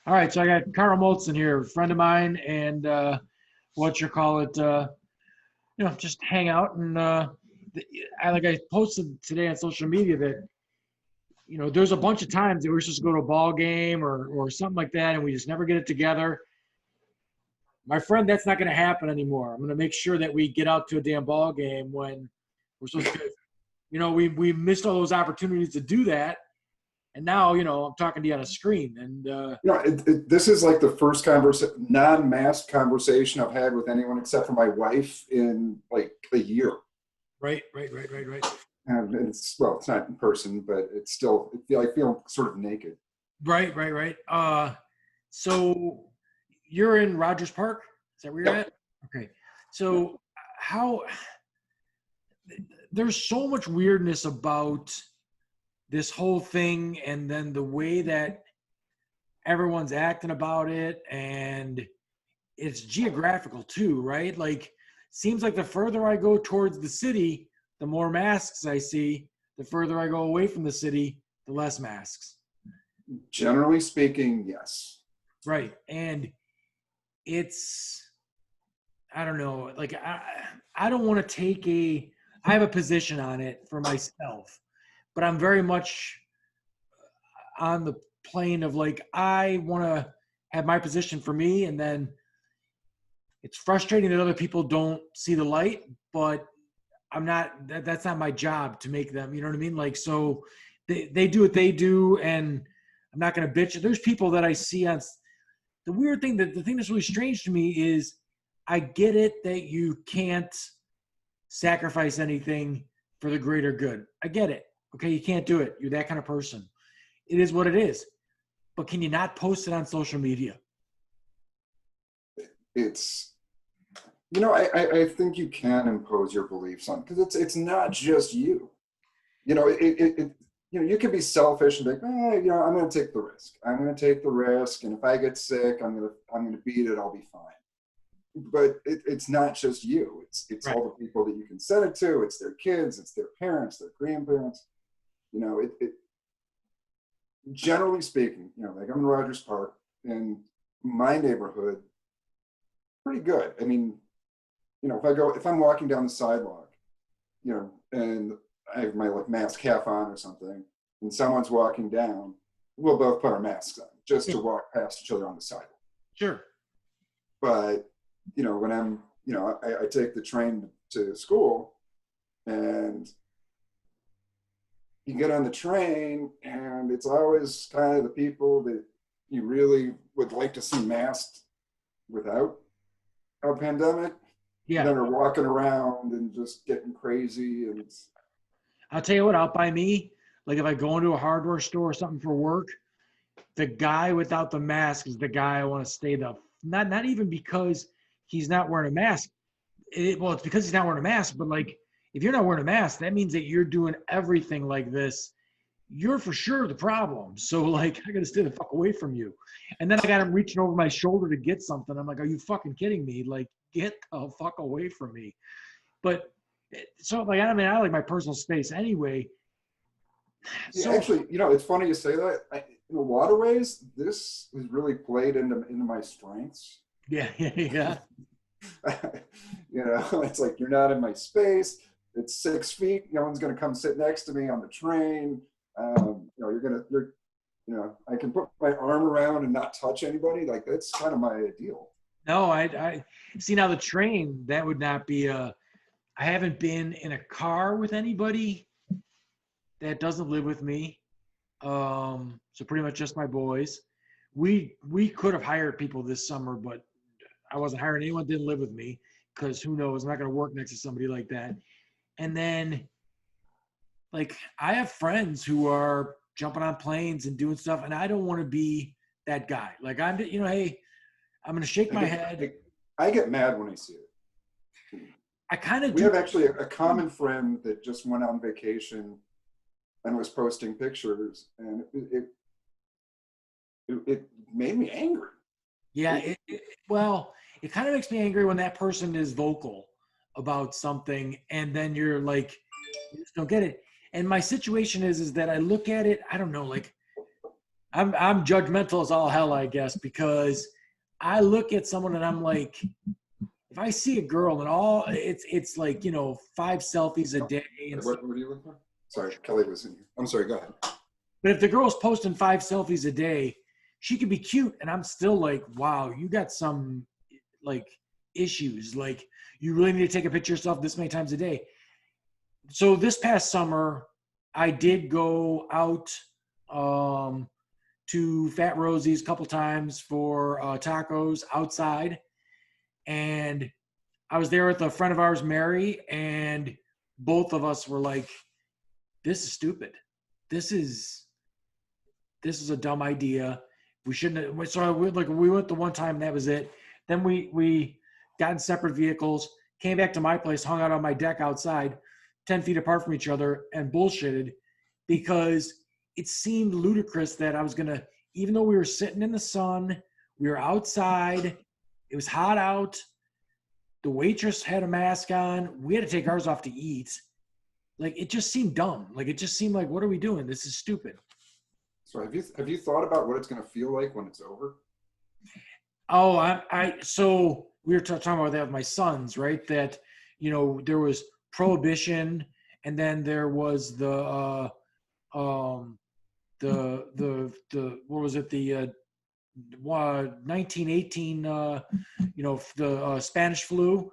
All right, so I got Karl Moltzen here, a friend of mine, and just hang out and I posted today on social media that there's a bunch of times that we're supposed to go to a ball game or something like that, and we just never get it together. My friend, that's not going to happen anymore. I'm going to make sure that we get out to a damn ball game when we're supposed to. We missed all those opportunities to do that. And now, I'm talking to you on a screen. And this is like the first non-mask conversation I've had with anyone except for my wife in like a year. Right. And it's not in person, but it's still, I feel sort of naked. Right. So you're in Rogers Park? Is that where you're at? Okay. So there's so much weirdness about this whole thing, and then the way that everyone's acting about it, and it's geographical too, right? Like, seems like the further I go towards the city, the more masks I see. The further I go away from the city, the less masks. Generally speaking, yes. Right. And I don't know, like I don't want to I have a position on it for myself, but I'm very much on the plane of like, I want to have my position for me, and then it's frustrating that other people don't see the light, but that's not my job to make them, you know what I mean? Like, so they do what they do, and I'm not going to bitch. There's people that I see on the weird thing, the thing that's really strange to me is I get it that you can't sacrifice anything for the greater good. I get it. Okay, you can't do it. You're that kind of person. It is what it is. But can you not post it on social media? I think you can impose your beliefs on, because it's not just you. You can be selfish and be like, I'm going to take the risk. I'm going to take the risk, and if I get sick, I'm going to beat it. I'll be fine. But it's not just you. It's right. All the people that you can send it to. It's their kids. It's their parents. Their grandparents. Generally speaking, like I'm in Rogers Park, in my neighborhood, pretty good. I mean, if I'm walking down the sidewalk, and I have my mask half on or something, and someone's walking down, we'll both put our masks on just to walk past each other on the sidewalk. Sure. But, when I take the train to school, and you get on the train, and it's always kind of the people that you really would like to see masked without a pandemic. Yeah. That are walking around and just getting crazy. And I'll tell you what, out by me, like if I go into a hardware store or something for work, the guy without the mask is the guy I want to stay not even because he's not wearing a mask. It's because he's not wearing a mask, but like, if you're not wearing a mask, that means that you're doing everything like this. You're for sure the problem. So like, I got to stay the fuck away from you. And then I got him reaching over my shoulder to get something. I'm like, are you fucking kidding me? Like, get the fuck away from me. But so like, I like my personal space anyway. So actually, it's funny you say that. In a lot of ways, this has really played into my strengths. Yeah. It's like, you're not in my space. It's 6 feet. No one's going to come sit next to me on the train. I can put my arm around and not touch anybody. Like, that's kind of my ideal. No, I see now the train, that would not be I haven't been in a car with anybody that doesn't live with me. So pretty much just my boys. We could have hired people this summer, but I wasn't hiring anyone that didn't live with me, because who knows, I'm not going to work next to somebody like that. And then, like, I have friends who are jumping on planes and doing stuff, and I don't want to be that guy. Like, hey, I'm going to shake my head. I get mad when I see it. I kind of do. We have actually a common friend that just went on vacation and was posting pictures, and it made me angry. Yeah, it kind of makes me angry when that person is vocal about something, and then you're like, you just don't get it. And my situation is that I look at it, I don't know, like, I'm judgmental as all hell, I guess, because I look at someone and I'm like, if I see a girl and all it's like, 5 selfies a day and stuff. What are you looking for? Sorry, Kelly was in here. I'm sorry, go ahead. But if the girl's posting 5 selfies a day, she could be cute, and I'm still like, wow, you got some like issues. Like, you really need to take a picture of yourself this many times a day. So this past summer, I did go out to Fat Rosie's a couple times for tacos outside, and I was there with a friend of ours, Mary, and both of us were like, "This is stupid. This is a dumb idea. We shouldn't have." So we went the one time, and that was it. Then we got in separate vehicles, came back to my place, hung out on my deck outside, 10 feet apart from each other, and bullshitted because it seemed ludicrous that I was going to, even though we were sitting in the sun, we were outside, it was hot out, the waitress had a mask on, we had to take ours off to eat. Like, it just seemed dumb. Like, it just seemed like, what are we doing? This is stupid. So have you thought about what it's going to feel like when it's over? Oh, so we were talking about that with my sons, right? That, there was prohibition, and then there was the what was it? The 1918, the Spanish flu,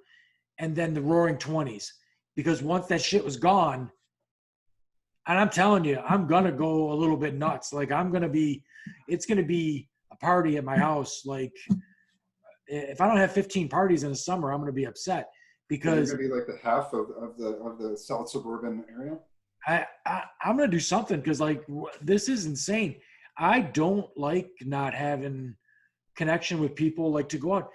and then the Roaring '20s. Because once that shit was gone, and I'm telling you, I'm gonna go a little bit nuts. Like, it's gonna be a party at my house. Like, if I don't have 15 parties in the summer, I'm gonna be upset because it's gonna be like the half of the South suburban area. I'm gonna do something because this is insane. I don't like not having connection with people. Like, to go out.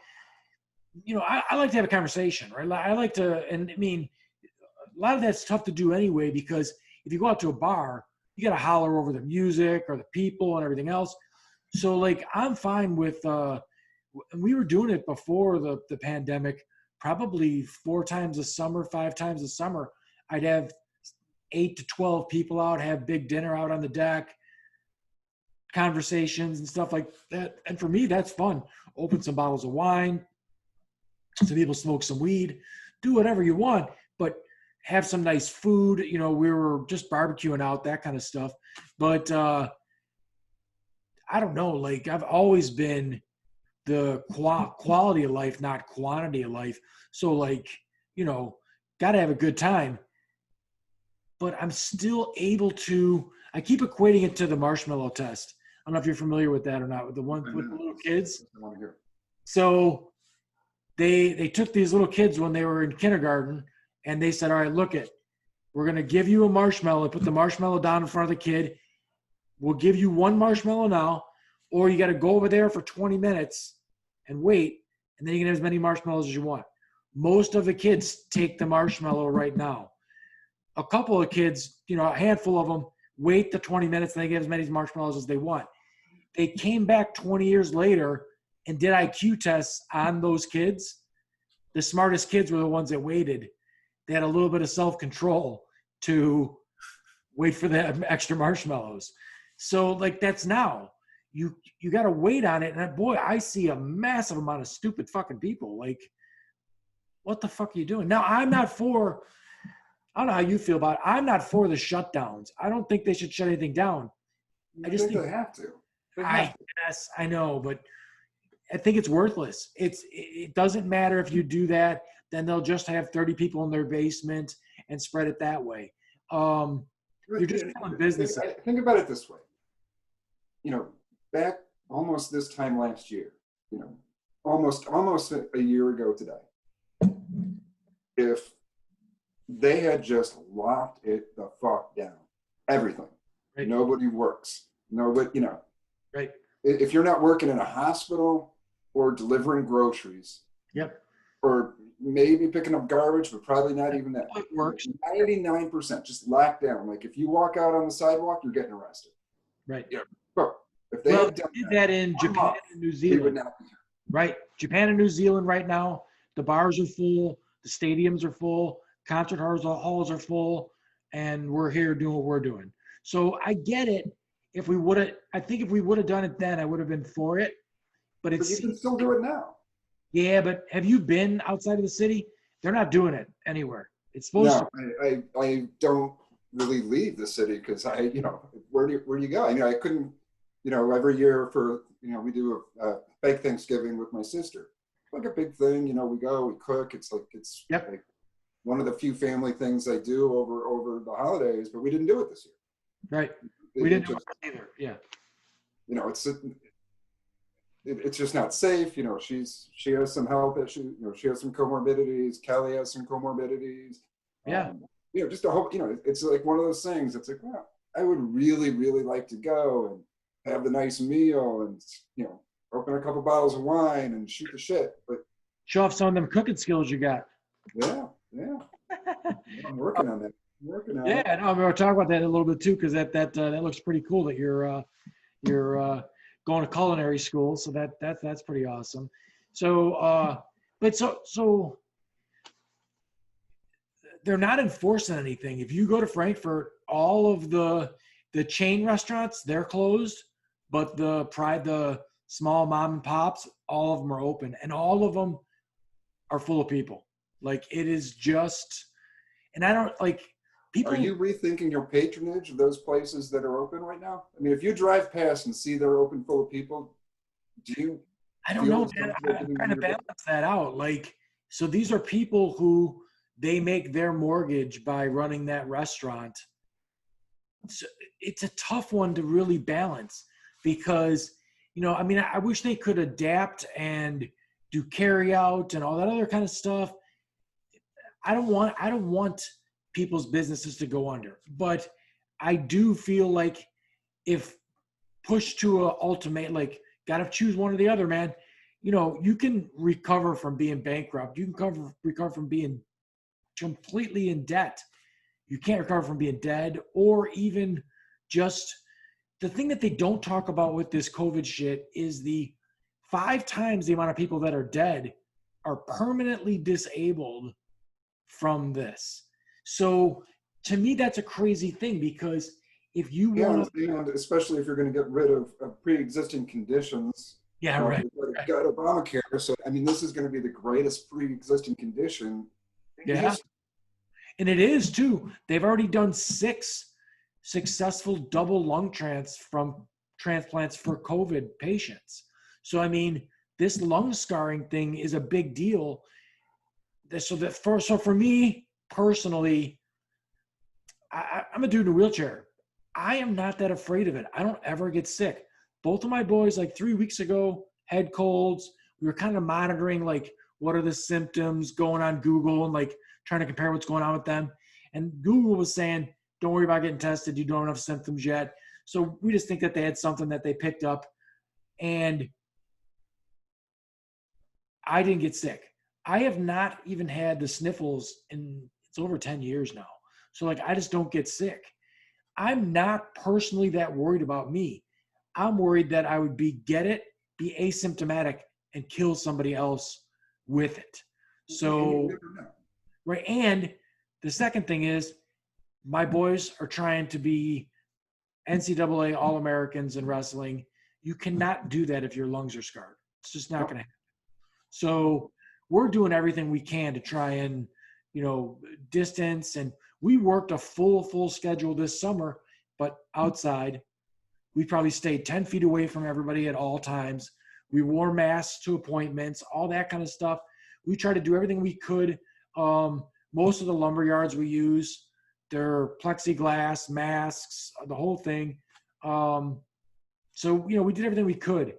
I like to have a conversation, right? I like to, and I mean, a lot of that's tough to do anyway because if you go out to a bar, you got to holler over the music or the people and everything else. So, like, I'm fine with. We were doing it before the pandemic, probably 4 times a summer, 5 times a summer. I'd have 8 to 12 people out, have big dinner out on the deck, conversations and stuff like that. And for me, that's fun. Open some bottles of wine, some people smoke some weed, do whatever you want, but have some nice food. We were just barbecuing out, that kind of stuff. But I don't know. Like, I've always been the quality of life, not quantity of life. So, like, got to have a good time. But I'm still able to, I keep equating it to the Marshmallow Test. I don't know if you're familiar with that or not, with the one with the little kids. So they took these little kids when they were in kindergarten, and they said, all right, we're going to give you a marshmallow. Put the marshmallow down in front of the kid. We'll give you one marshmallow now, or you got to go over there for 20 minutes and wait, and then you can have as many marshmallows as you want. Most of the kids take the marshmallow right now. A couple of kids, a handful of them, wait the 20 minutes and they get as many marshmallows as they want. They came back 20 years later and did IQ tests on those kids. The smartest kids were the ones that waited. They had a little bit of self-control to wait for the extra marshmallows. So, like, that's now. You got to wait on it. And boy, I see a massive amount of stupid fucking people. Like, what the fuck are you doing? Now, I don't know how you feel about it. I'm not for the shutdowns. I don't think they should shut anything down. I just think they have to. Yes, I know, but I think it's worthless. It doesn't matter if you do that. Then they'll just have 30 people in their basement and spread it that way. You're just killing business. Think about it this way. Back almost this time last year, almost a year ago today, if they had just locked it the fuck down, everything, right. Nobody works. Nobody, right. If you're not working in a hospital or delivering groceries, yep, or maybe picking up garbage, but probably not even that. It works. 99% just locked down. Like, if you walk out on the sidewalk, you're getting arrested. Right. Yeah. But if they did that in Japan and New Zealand, right? Japan and New Zealand right now, the bars are full, the stadiums are full, concert halls are full, and we're here doing what we're doing. So I get it. if we would have, I think if we would have done it then, I would have been for it. But But you it's, can still do it now. yeah, but have you been outside of the city? They're not doing it anywhere. It's supposed to. No, I don't really leave the city because where do you go? I mean, I couldn't, every year for, we do a fake Thanksgiving with my sister. Like a big thing, we go, we cook. It's Yep. like one of the few family things I do over the holidays, but we didn't do it this year. Right. It, We it didn't do just, it either. Yeah. it's just not safe. She has some health issues. She has some comorbidities. Kelly has some comorbidities. Yeah. Just to hope. It's like one of those things. It's like, well, I would really, really like to go and have the nice meal and open a couple bottles of wine and shoot the shit. But Show off some of them cooking skills you got. yeah, I'm working on that. I'm working on it. Yeah, no, we'll talk about that a little bit too, because that looks pretty cool that you're going to culinary school. So that's pretty awesome. So, but so they're not enforcing anything. If you go to Frankfurt, all of the chain restaurants, they're closed, but the small mom and pops, all of them are open, and all of them are full of people. Like, it is just, and I don't like people. Are you rethinking your patronage of those places that are open right now? I mean, if you drive past and see they're open full of people, do you? I don't know, man. I'm trying to balance that out. Like, so these are people who they make their mortgage by running that restaurant. So it's a tough one to really balance because, I mean, I wish they could adapt and do carry out and all that other kind of stuff. I don't want people's businesses to go under, but I do feel like if pushed to a ultimate, like, got to choose one or the other, man. You can recover from being bankrupt. You can recover from being completely in debt. You can't recover from being dead, or even just the thing that they don't talk about with this COVID shit is the 5 times the amount of people that are dead are permanently disabled from this. So to me, that's a crazy thing, because if you want to, and especially if you're going to get rid of pre-existing conditions. Yeah, right. Got Obamacare, so I mean, this is going to be the greatest pre-existing condition. Yeah, and it is too. They've already done 6 successful double lung transplants for COVID patients. So I mean, this lung scarring thing is a big deal. So for me personally, I'm a dude in a wheelchair. I am not that afraid of it. I don't ever get sick. Both of my boys, like 3 weeks ago, had colds. We were kind of monitoring, like, what are the symptoms, going on Google and like trying to compare what's going on with them. And Google was saying, don't worry about getting tested. You don't have enough symptoms yet. So we just think that they had something that they picked up. And I didn't get sick. I have not even had the sniffles it's over 10 years now. So like, I just don't get sick. I'm not personally that worried about me. I'm worried that I would be asymptomatic and kill somebody else with it. So, right. And the second thing is, my boys are trying to be NCAA All-Americans in wrestling. You cannot do that if your lungs are scarred. It's just not going to happen. So we're doing everything we can to try and, distance. And we worked a full schedule this summer, but outside. We probably stayed 10 feet away from everybody at all times. We wore masks to appointments, all that kind of stuff. We tried to do everything we could. Most of the lumber yards we use, they're plexiglass, masks, the whole thing. So, we did everything we could.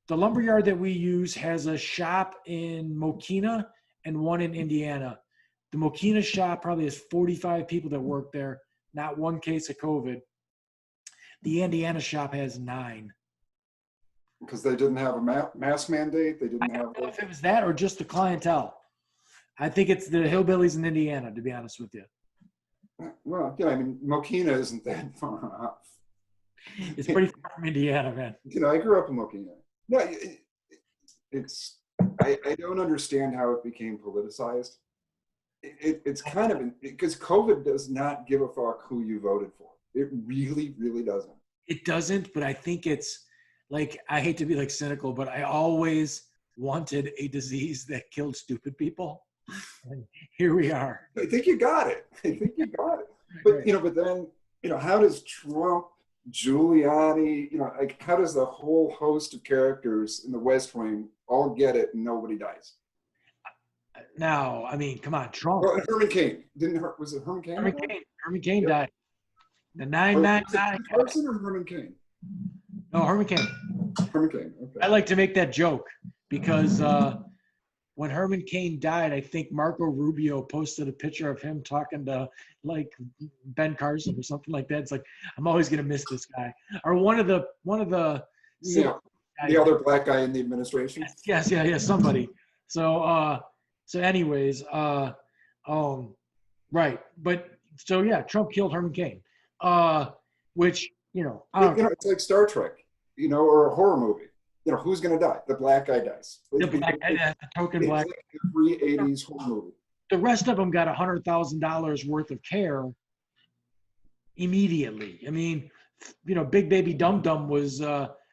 The lumber yard that we use has a shop in Mokina and one in Indiana. The Mokina shop probably has 45 people that work there, not one case of COVID. The Indiana shop has 9. Because they didn't have a mask mandate. I don't know if it was that or just the clientele. I think it's the hillbillies in Indiana, to be honest with you. Well, yeah, I mean, Mokina isn't that far off. It's pretty far from Indiana, man. I grew up in Mokina. No, I don't understand how it became politicized. It's kind of, because COVID does not give a fuck who you voted for. It really, really doesn't. It doesn't, but I think it's like, I hate to be like cynical, but I always wanted a disease that killed stupid people. And here we are. I think you got it. I think you got it. Right. But then, how does Trump, Giuliani, like how does the whole host of characters in the West Wing all get it and nobody dies? Now, I mean, come on, Trump. Well, Herman Cain was it Herman Cain? Herman Cain Yep. died. The Was it 999. Carson or Herman Cain? No, Herman Cain. Herman Cain. I Okay. like to make that joke because when Herman Cain died, I think Marco Rubio posted a picture of him talking to like Ben Carson or something like that. It's like, I'm always gonna miss this guy. Or one of the Yeah. The other black guy in the administration. Yes, somebody. So anyways, right. But so yeah, Trump killed Herman Cain. Which, It's like Star Trek, or a horror movie. Who's going to die? The black guy dies. the black, the token black. It's like every 80s horror movie. The rest of them got $100,000 worth of care immediately. I mean, Big Baby Dum Dum was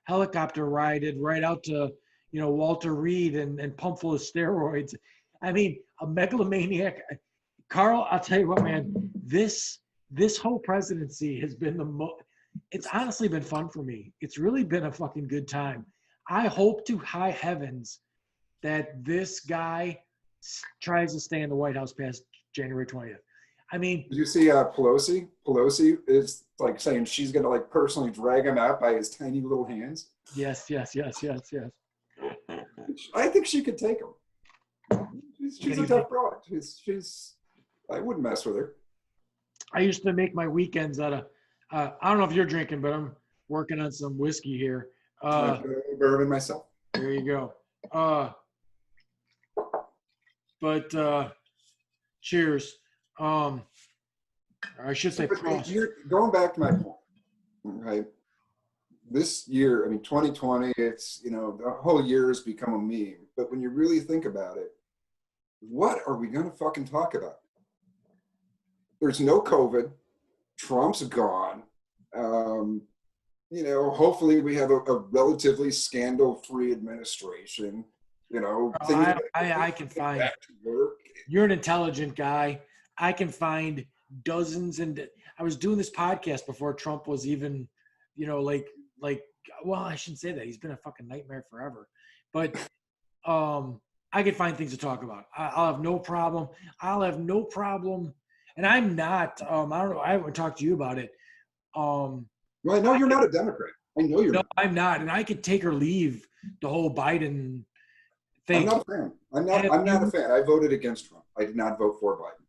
helicopter rided right out to, Walter Reed and pumped full of steroids. I mean, a megalomaniac. Karl, I'll tell you what, man, this whole presidency has been it's honestly been fun for me. It's really been a fucking good time. I hope to high heavens that this guy tries to stay in the White House past January 20th. I mean, did you see Pelosi? Pelosi is like saying she's going to like personally drag him out by his tiny little hands. Yes. I think she could take him. She's a tough broad. I wouldn't mess with her. I used to make my weekends out of, I don't know if you're drinking, but I'm working on some whiskey here. Bourbon myself. There you go. But cheers. I should say prost. Going back to my point, right? This year, 2020, it's, the whole year has become a meme. But when you really think about it, what are we going to fucking talk about? There's no COVID. Trump's gone. Hopefully we have a relatively scandal-free administration. I can find. You're an intelligent guy. I can find dozens, and I was doing this podcast before Trump was even, well, I shouldn't say that. He's been a fucking nightmare forever. But I could find things to talk about. I'll have no problem. And I'm not, I don't know, I haven't talked to you about it. Well, I know you're not a Democrat. I know you're not. I'm not. And I could take or leave the whole Biden thing. I'm not a fan. I'm not a fan. I voted against Trump. I did not vote for Biden.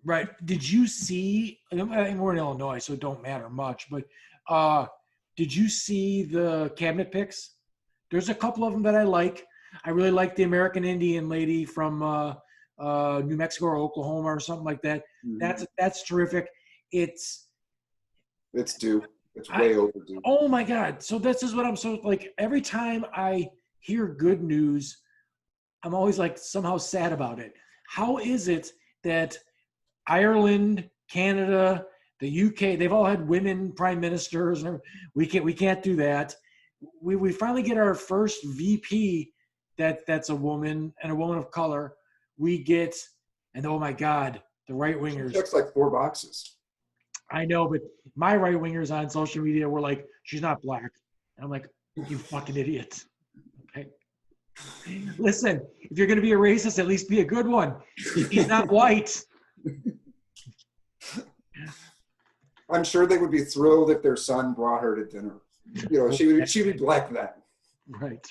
Right. Did you see, I think we're in Illinois, so it don't matter much, but did you see the cabinet picks? There's a couple of them that I like. I really like the American Indian lady from New Mexico or Oklahoma or something like that. Mm-hmm. That's terrific. It's due. It's way overdue. Oh my God. So this is what I'm so like, every time I hear good news, I'm always like somehow sad about it. How is it that Ireland, Canada, the UK, they've all had women prime ministers, and we can't do that. We finally get our first VP that's a woman and a woman of color. We get, and oh my God, the right wingers. Checks like 4 boxes. I know, but my right wingers on social media were like, she's not black. And I'm like, you fucking idiot. Okay. Listen, if you're going to be a racist, at least be a good one. He's not white. I'm sure they would be thrilled if their son brought her to dinner. She would like that. Right.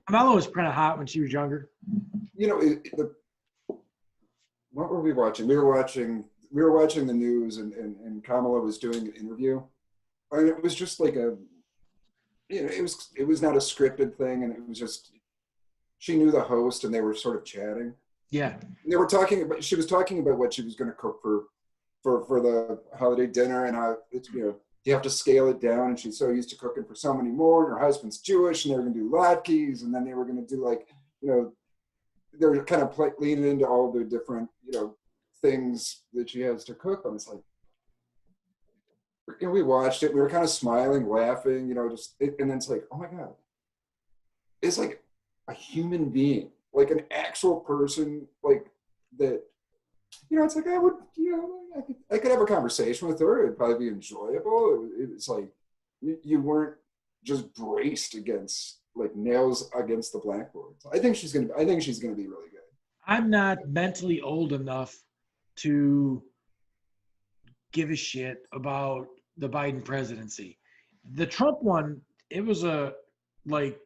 Kamala was kind of hot when she was younger. What were we watching? We were watching the news, and Kamala was doing an interview, and it was just like it was not a scripted thing, and it was just, she knew the host, and they were sort of chatting. Yeah. And she was talking about what she was going to cook for the holiday dinner, and how it's, you have to scale it down, and she's so used to cooking for so many more, and her husband's Jewish, and they were going to do latkes, and then they were going to do they were kind of leaning into all the different, things that she has to cook. And it's like, we watched it. We were kind of smiling, laughing, and then it's like, oh my God, it's like a human being, like an actual person, like that. It's like I would, I could have a conversation with her. It'd probably be enjoyable. It's like you weren't just braced against like nails against the blackboard. So I think she's gonna be really good. I'm not mentally old enough to give a shit about the Biden presidency. The Trump one, it was like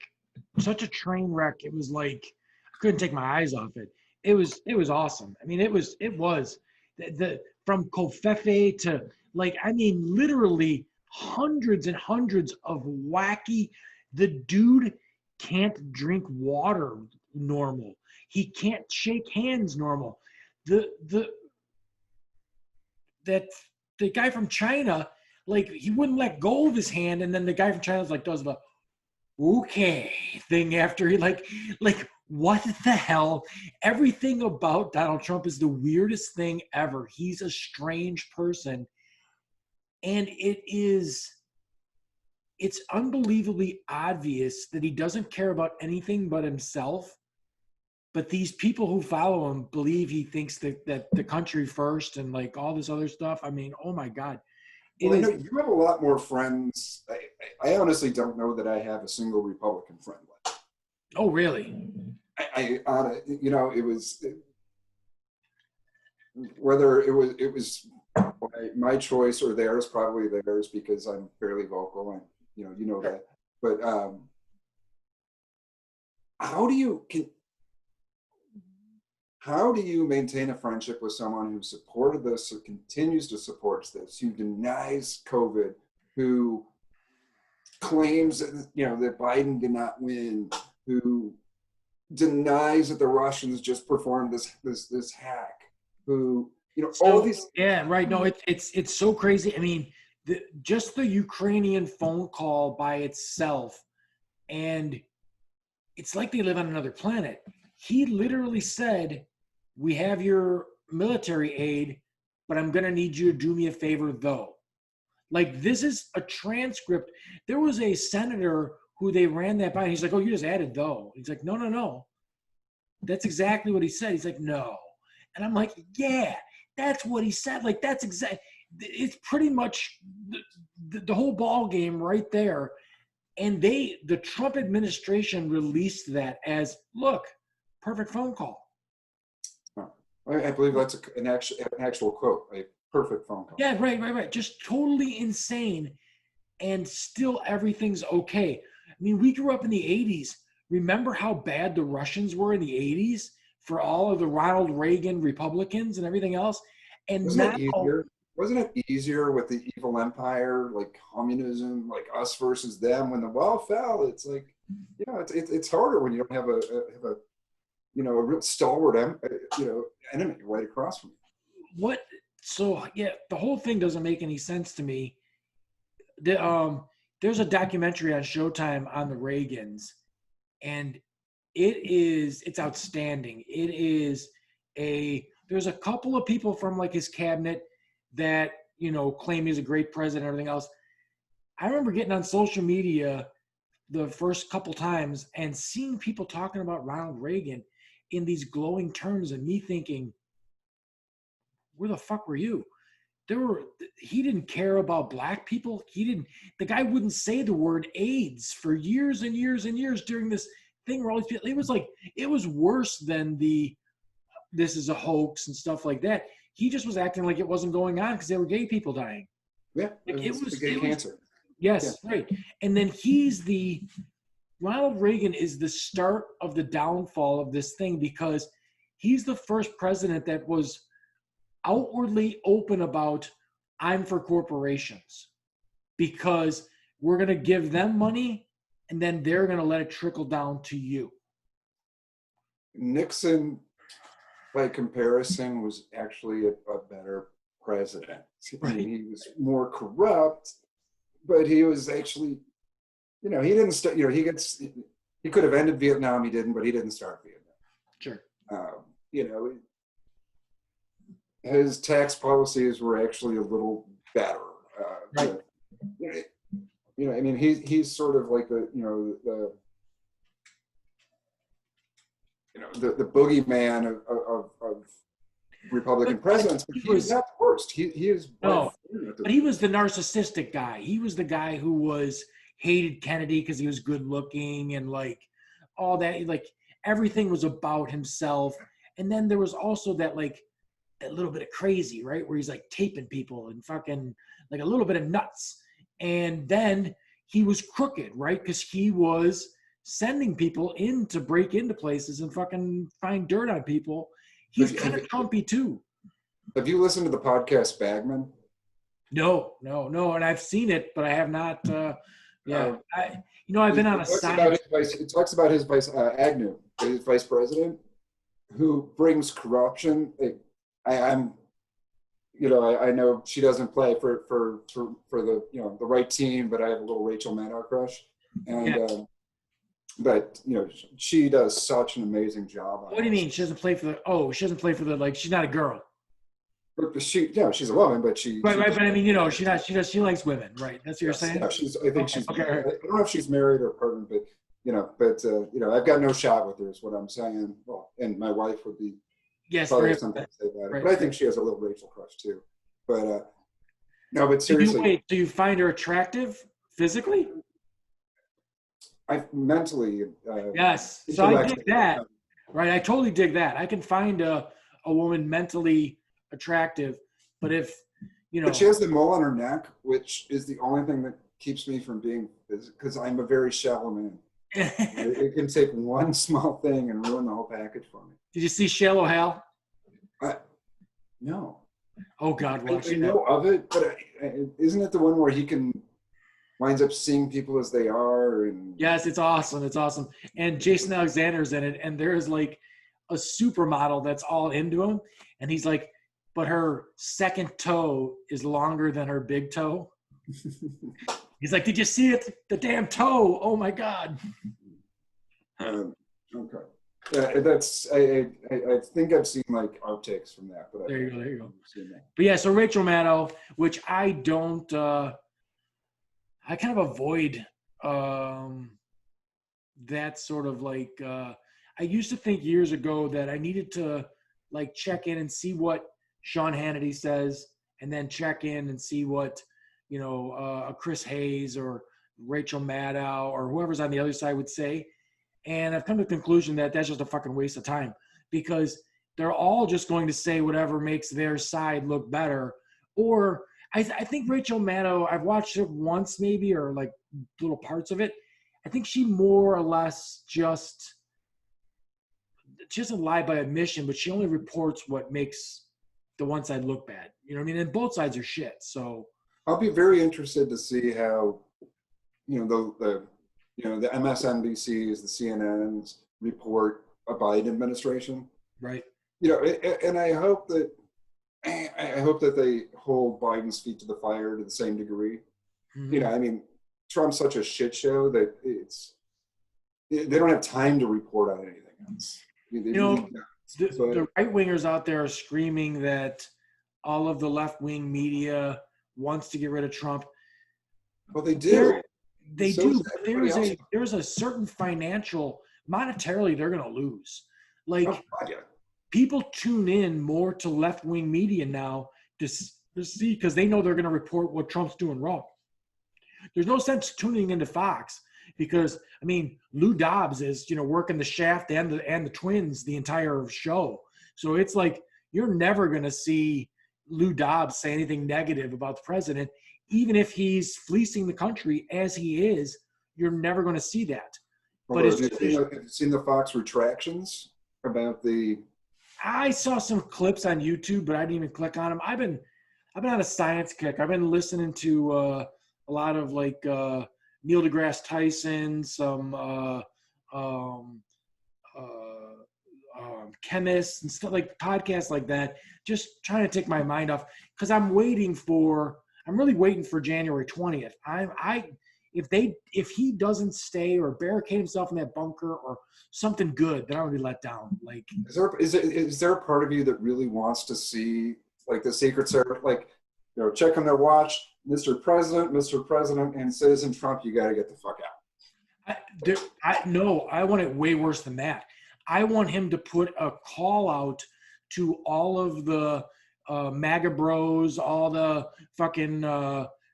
such a train wreck. It was like I couldn't take my eyes off it. It was awesome. I mean, it was the from Covfefe to literally hundreds and hundreds of wacky. The dude can't drink water normal. He can't shake hands normal. The that the guy from China, like he wouldn't let go of his hand, and then the guy from China was like does the okay thing after he like what the hell? Everything about Donald Trump is the weirdest thing ever. He's a strange person, and it's unbelievably obvious that he doesn't care about anything but himself. But these people who follow him believe he thinks that the country first and like all this other stuff. I mean, oh my God. Well, I know you have a lot more friends. I honestly don't know that I have a single Republican friend left. Oh, really? It was whether it was my choice or theirs, probably theirs, because I'm fairly vocal and that. But how do you maintain a friendship with someone who supported this, who continues to support this, who denies COVID, who claims that Biden did not win, who denies that the Russians just performed this hack, who all these. Yeah, right. No, it's so crazy. I mean, just the Ukrainian phone call by itself, and it's like they live on another planet. He literally said, "We have your military aid, but I'm going to need you to do me a favor, though." Like, this is a transcript. There was a senator who they ran that by, and he's like, "Oh, you just added though." He's like, "No. That's exactly what he said." He's like, "No." And I'm like, "Yeah, that's what he said." Like, that's exact. It's pretty much the whole ball game right there. And the Trump administration released that as, look, perfect phone call. I believe that's an actual quote, a perfect phone call. Yeah, right. Just totally insane. And still everything's okay. I mean, we grew up in the 80s. Remember how bad the Russians were in the 80s for all of the Ronald Reagan Republicans and everything else? And wasn't it easier with the evil empire, like communism, like us versus them? When the wall fell, it's like, it's harder when you don't have a real stalwart enemy right across from you. So the whole thing doesn't make any sense to me. There's a documentary on Showtime on the Reagans, and it's outstanding. There's a couple of people from like his cabinet that claim he's a great president and everything else. I remember getting on social media the first couple times and seeing people talking about Ronald Reagan in these glowing terms, and me thinking, where the fuck were you? He didn't care about black people. The guy wouldn't say the word AIDS for years and years and years during this thing where all these people, it was worse than this is a hoax and stuff like that. He just was acting like it wasn't going on because there were gay people dying. Yeah, it was gay cancer. Yes, yeah. Right. And then Ronald Reagan is the start of the downfall of this thing, because he's the first president that was outwardly open about, I'm for corporations, because we're going to give them money and then they're going to let it trickle down to you. Nixon, by comparison, was actually a better president. Right. I mean, he was more corrupt, but he was actually, he didn't start, he could have ended Vietnam, he didn't, but he didn't start Vietnam. Sure. his tax policies were actually a little better. Right. I mean, he's sort of like the boogeyman of Republican presidents, but he's not the worst. He is no, but he was the narcissistic guy. He was the guy who hated Kennedy because he was good looking and like all that. Like everything was about himself. And then there was also that little bit of crazy, right? Where he's like taping people and fucking like a little bit of nuts. And then he was crooked, right? Because he was sending people in to break into places and fucking find dirt on people. He's kind of Trumpy too. Have you listened to the podcast Bagman? No. And I've seen it, but I have not. I've been on a side. It talks about his vice, Agnew, his vice president, who brings corruption. I know she doesn't play for the the right team, but I have a little Rachel Maddow crush, and but she does such an amazing job. What do you mean she doesn't play for the? Oh, she doesn't play for the she's not a girl. But she's a woman, but she right. But I mean, she likes women, right? That's what you're saying. Yeah, I think she's. Okay. I don't know if she's married or pregnant, but I've got no shot with her. Is what I'm saying. Well, and my wife would be. Yes, probably something to say about it. Right. But I think she has a little Rachel crush too. But no, but seriously. Do you find her attractive physically? I mentally. Yes, so I dig that. Right, I totally dig that. I can find a woman mentally attractive, but if But she has the mole on her neck, which is the only thing that keeps me from being, because I'm a very shallow man. It can take one small thing and ruin the whole package for me. Did you see Shallow Hal? No. Oh God, watch it. I know of it, but isn't it the one where he winds up seeing people as they are? And yes, it's awesome. It's awesome. And Jason Alexander's in it, and there's like a supermodel that's all into him, and he's like, but her second toe is longer than her big toe. He's like, did you see it? The damn toe. Oh my God. Okay. Yeah, that's. I think I've seen like outtakes from that. But there you go. But yeah, so Rachel Maddow, which I don't. I kind of avoid that sort of like. I used to think years ago that I needed to like check in and see what Sean Hannity says, and then check in and see what Chris Hayes or Rachel Maddow or whoever's on the other side would say. And I've come to the conclusion that that's just a fucking waste of time, because they're all just going to say whatever makes their side look better. Or I think Rachel Maddow, I've watched it once maybe, or like little parts of it. I think she more or less she doesn't lie by admission, but she only reports what makes the one side look bad. You know what I mean? And both sides are shit. So I'll be very interested to see how, the MSNBCs, the CNNs report a Biden administration. Right. And I hope that they hold Biden's feet to the fire to the same degree. Mm-hmm. I mean, Trump's such a shit show that they don't have time to report on anything else. The right-wingers out there are screaming that all of the left-wing media wants to get rid of Trump. Well, they do. They do. But there's a certain monetarily, they're going to lose. Like, people tune in more to left-wing media now to see, because they know they're going to report what Trump's doing wrong. There's no sense tuning into Fox, because I mean, Lou Dobbs is working the Shaft and the Twins the entire show. So it's like you're never going to see Lou Dobbs say anything negative about the president, even if he's fleecing the country as he is. You're never going to see that. But have you seen the Fox retractions about the? I saw some clips on YouTube, but I didn't even click on them. I've been on a science kick. I've been listening to a lot of like Neil deGrasse Tyson, some chemists and stuff, like podcasts like that, just trying to take my mind off, because I'm really waiting for January 20th. If he doesn't stay or barricade himself in that bunker or something good, then I'm gonna be let down. Like, is there a part of you that really wants to see like the Secret Service, like, check on their watch, Mr. President, and Citizen Trump, you got to get the fuck out. No, I want it way worse than that. I want him to put a call out to all of the MAGA bros, all the fucking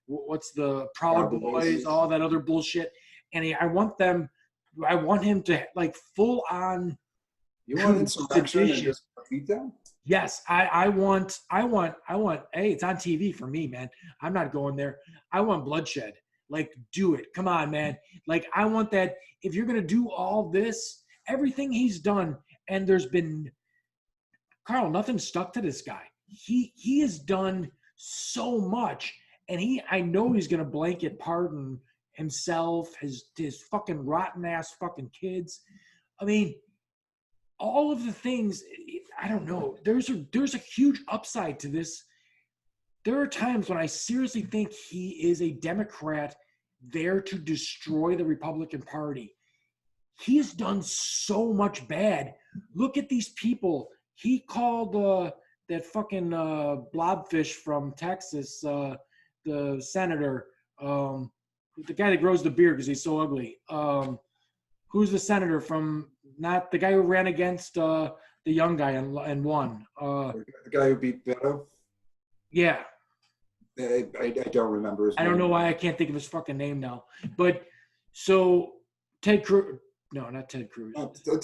what's the Proud Boys, all that other bullshit, and I want him to like full on. You want insurrection and just beat them? Yes, I want. Hey, it's on TV for me, man. I'm not going there. I want bloodshed. Like, do it. Come on, man. Like, I want that. If you're going to do all this, everything he's done, and there's been, Karl, nothing stuck to this guy. He has done so much, and I know he's going to blanket pardon himself, his fucking rotten ass fucking kids. I mean, all of the things, I don't know. There's a huge upside to this. There are times when I seriously think he is a Democrat there to destroy the Republican Party. He has done so much bad. Look at these people. He called that fucking blobfish from Texas, the senator, the guy that grows the beard because he's so ugly. Who's the senator from, not the guy who ran against the young guy and won? The guy who beat Beto? Yeah. I don't remember his name. I don't know why I can't think of his fucking name now. But so Ted Cruz, no, not Ted Cruz.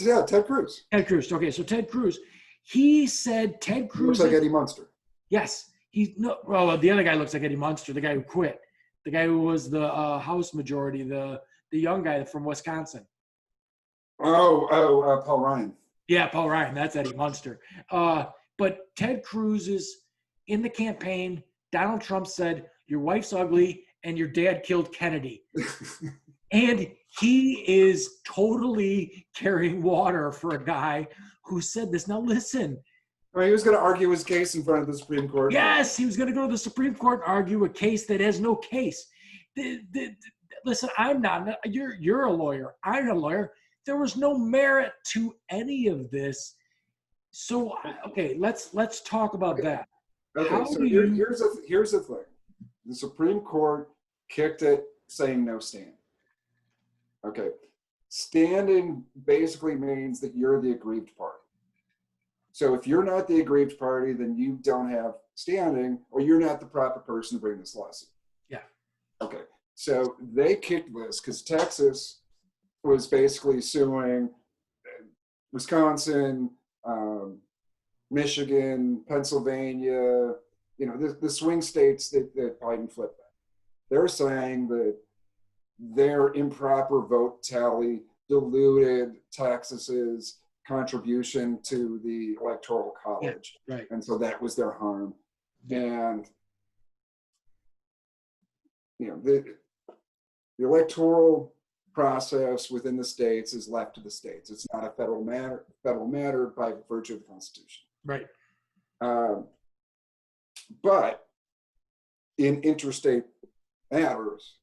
Yeah, Ted Cruz. Ted Cruz. Okay, so Ted Cruz. He said Ted Cruz. Looks like Eddie Munster. Yes. Well, the other guy looks like Eddie Munster, the guy who quit. The guy who was the House majority, the young guy from Wisconsin. Paul Ryan. Yeah, Paul Ryan. That's Eddie Munster. But Ted Cruz is in the campaign. Donald Trump said, your wife's ugly and your dad killed Kennedy. And he is totally carrying water for a guy who said this. Now listen. He was going to argue his case in front of the Supreme Court. Yes, he was going to go to the Supreme Court and argue a case that has no case. Listen, I'm not. You're a lawyer. I'm a lawyer. There was no merit to any of this. So, okay, let's talk about that. Okay, so here's the thing. The Supreme Court kicked it saying no standing. Okay. Standing basically means that you're the aggrieved party. So if you're not the aggrieved party, then you don't have standing, or you're not the proper person to bring this lawsuit. Yeah. Okay. So they kicked this because Texas was basically suing Wisconsin, Michigan, Pennsylvania, the swing states that Biden flipped back. They're saying that their improper vote tally diluted Texas's contribution to the Electoral College. Yeah, right. And so that was their harm. And, the electoral process within the states is left to the states. It's not a federal matter by virtue of the Constitution. Right. But in interstate matters,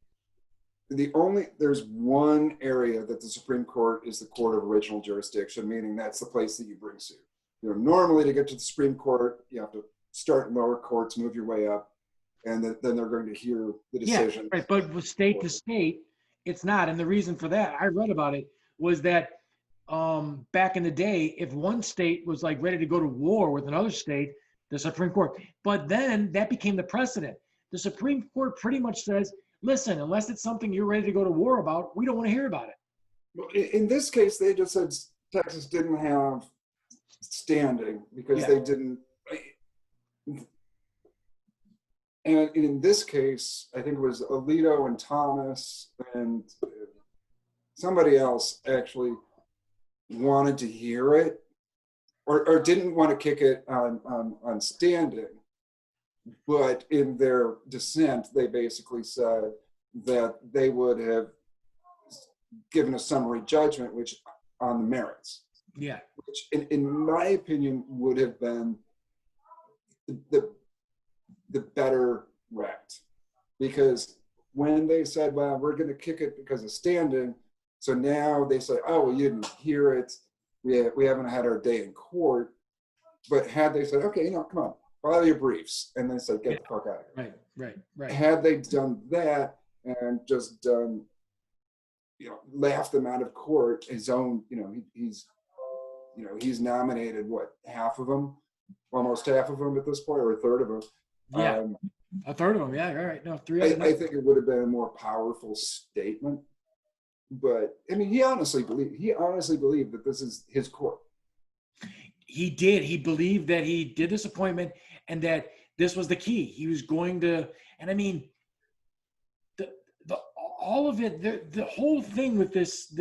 there's one area that the Supreme Court is the court of original jurisdiction, meaning that's the place that you bring suit. Normally to get to the Supreme Court, you have to start in lower courts, move your way up, and then they're going to hear the decision. Yeah, right. But with state to state, it's not. And the reason for that, I read about it, was that back in the day, if one state was like ready to go to war with another state, the Supreme Court. But then that became the precedent. The Supreme Court pretty much says, listen, unless it's something you're ready to go to war about, we don't want to hear about it. Well, in this case, they just said Texas didn't have standing because they didn't. And in this case, I think it was Alito and Thomas and somebody else actually wanted to hear it or didn't want to kick it on standing. But in their dissent, they basically said that they would have given a summary judgment, which on the merits. Yeah. Which, in my opinion, would have been the better route. Because when they said, well, we're going to kick it because of standing, so now they say, oh, well, you didn't hear it. We haven't had our day in court. But had they said, okay, come on, file your briefs, and then it's like, get the fuck out of here. Right. Had they done that and just done, laughed them out of court, his own, he's nominated what, half of them, almost half of them at this point, or a third of them. Yeah, a third of them. Yeah, right. No, three. I think it would have been a more powerful statement. But I mean, he honestly believed that this is his court. He did. He believed that he did this appointment and that this was the key. He was going to, and I mean, the all of it, the whole thing with this,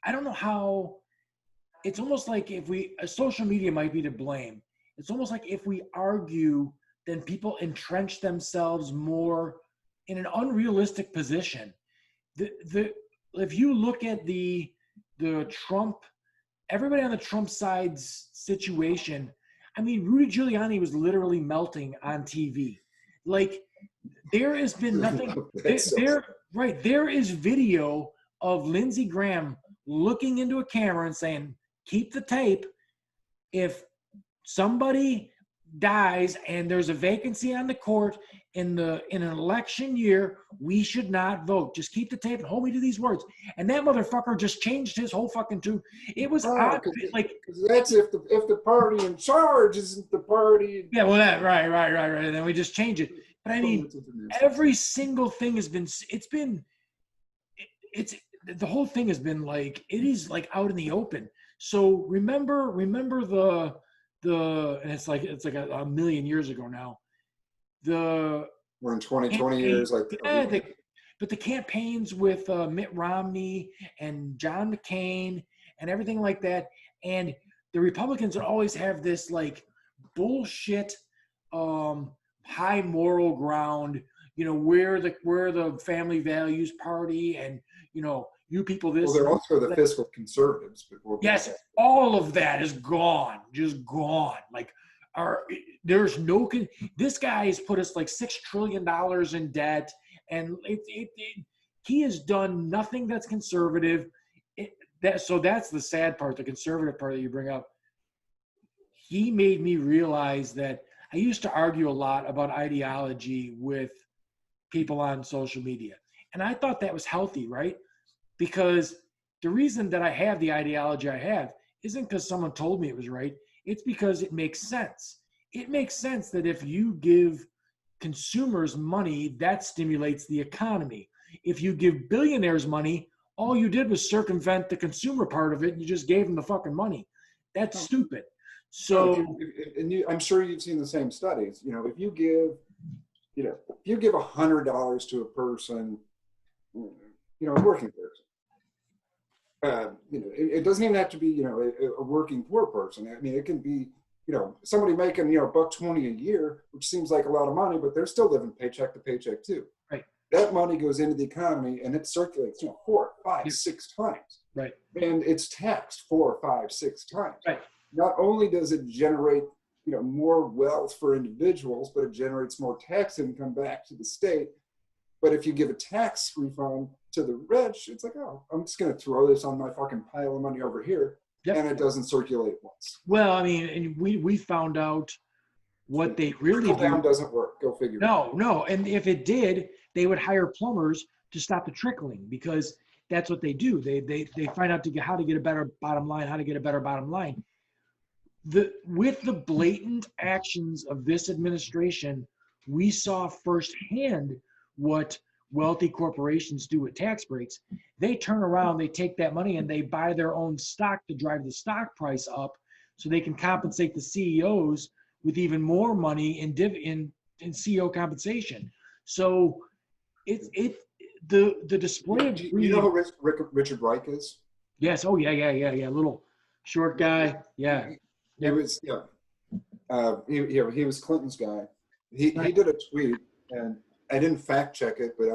I don't know how. It's almost like if social media might be to blame. It's almost like if we argue, then people entrench themselves more in an unrealistic position. If you look at the Trump, everybody on the Trump side's situation, I mean, Rudy Giuliani was literally melting on TV. Like, there has been nothing. There is video of Lindsey Graham looking into a camera and saying, "Keep the tape. If somebody dies and there's a vacancy on the court in an election year, we should not vote. Just keep the tape and hold me to these words." And that motherfucker just changed his whole fucking tune. It was odd, like, that's if the party in charge isn't the party. Yeah, well, right. And then we just change it. But I mean, every single thing has been. It's the whole thing has been like, it is like out in the open. So remember the and it's like a million years ago now. We're in 20 years, like. But the campaigns with Mitt Romney and John McCain and everything like that, and the Republicans would always have this like bullshit high moral ground, where the family values party, and you people this. Well, they're also the fiscal conservatives. Yes, all of that is gone, just gone. Like, there's no. This guy has put us like $6 trillion in debt, and he has done nothing that's conservative. So that's the sad part, the conservative part that you bring up. He made me realize that I used to argue a lot about ideology with people on social media, and I thought that was healthy, right? Because the reason that I have the ideology I have isn't because someone told me it was right. It's because it makes sense. It makes sense that if you give consumers money, that stimulates the economy. If you give billionaires money, all you did was circumvent the consumer part of it, and you just gave them the fucking money. That's stupid. So, I'm sure you've seen the same studies. If you give $100 to a person, a working person. It doesn't even have to be, a working poor person. I mean, it can be, somebody making, $120 a year, which seems like a lot of money, but they're still living paycheck to paycheck too. Right. That money goes into the economy and it circulates, 4, 5, 6 times. Right. And it's taxed 4, 5, 6 times. Right. Not only does it generate, more wealth for individuals, but it generates more tax income back to the state. But if you give a tax refund to the rich, it's like, oh, I'm just going to throw this on my fucking pile of money over here. Yep. And it doesn't circulate once. Well, I mean, and we found out what they really do. Down doesn't work. Go figure. No. And if it did, they would hire plumbers to stop the trickling, because that's what they do. They find out how to get a better bottom line. With the blatant actions of this administration, we saw firsthand what wealthy corporations do with tax breaks. They turn around, they take that money and they buy their own stock to drive the stock price up so they can compensate the CEOs with even more money in CEO compensation. So the display of greed. You know who Richard Reich is? Yes. Oh yeah. Little short guy. Yeah. He was he was Clinton's guy. He did a tweet, and I didn't fact check it, but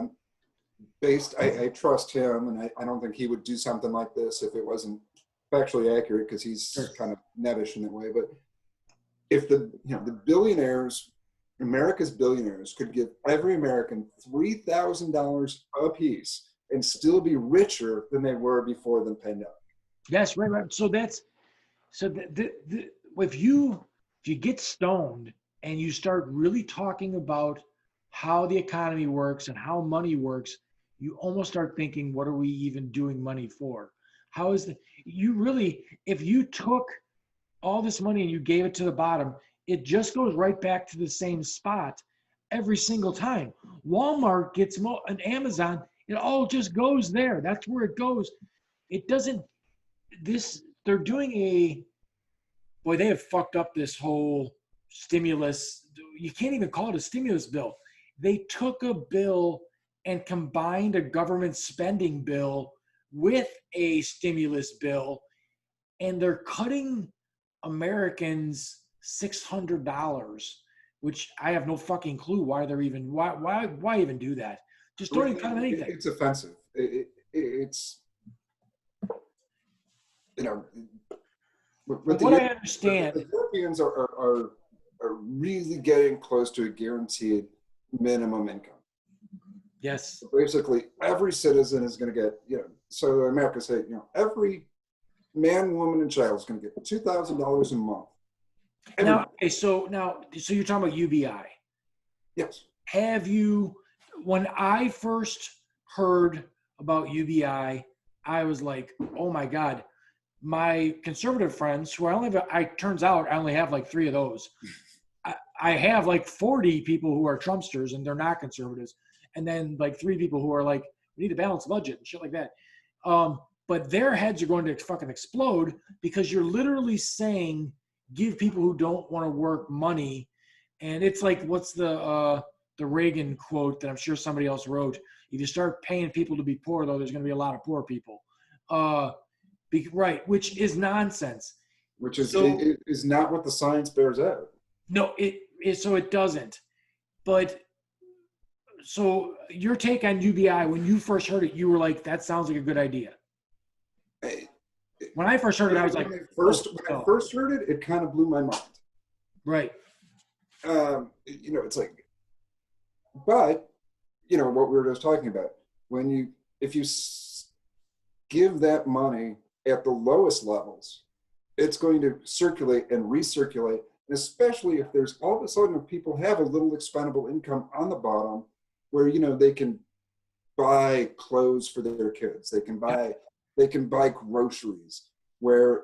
I trust him, and I don't think he would do something like this if it wasn't factually accurate, because he's kind of nebbish in that way. But if the billionaires, America's billionaires, could give every American $3,000 a piece and still be richer than they were before the pandemic. Yes, right. So if you get stoned and you start really talking about how the economy works and how money works, you almost start thinking, what are we even doing money for? How is the, you really, if you took all this money and you gave it to the bottom, it just goes right back to the same spot every single time. Walmart gets more, and Amazon, it all just goes there. That's where it goes. It doesn't, this, they're doing a, boy, they have fucked up this whole stimulus. You can't even call it a stimulus bill. They took a bill and combined a government spending bill with a stimulus bill, and they're cutting Americans $600, which I have no fucking clue why they're even, why even do that? Just don't even cut anything. It's offensive. It's, you know, But what I understand, the Europeans are really getting close to a guaranteed minimum income. yes. So basically, every citizen is going to get, so America say, every man, woman, and child is going to get $2,000 a month. Now, okay, so you're talking about UBI. Yes. Have you, when I first heard about UBI, I was like, oh my God, my conservative friends who turns out I only have like 3 of those. I have like 40 people who are Trumpsters and they're not conservatives. And then like 3 people who are like, we need to balance the budget and shit like that. But their heads are going to fucking explode because you're literally saying, give people who don't want to work money. And it's like, what's the Reagan quote that I'm sure somebody else wrote? If you start paying people to be poor, though, there's going to be a lot of poor people. Right, which is nonsense. Which is is not what the science bears out. No, so it doesn't. But so your take on UBI, when you first heard it, you were like, that sounds like a good idea. When I first heard it, I was like, when I first heard it, it kind of blew my mind. Right. It's like, but what we were just talking about, if you give that money at the lowest levels, it's going to circulate and recirculate, and especially if there's all of a sudden if people have a little expendable income on the bottom where they can buy clothes for their kids, they can buy groceries, where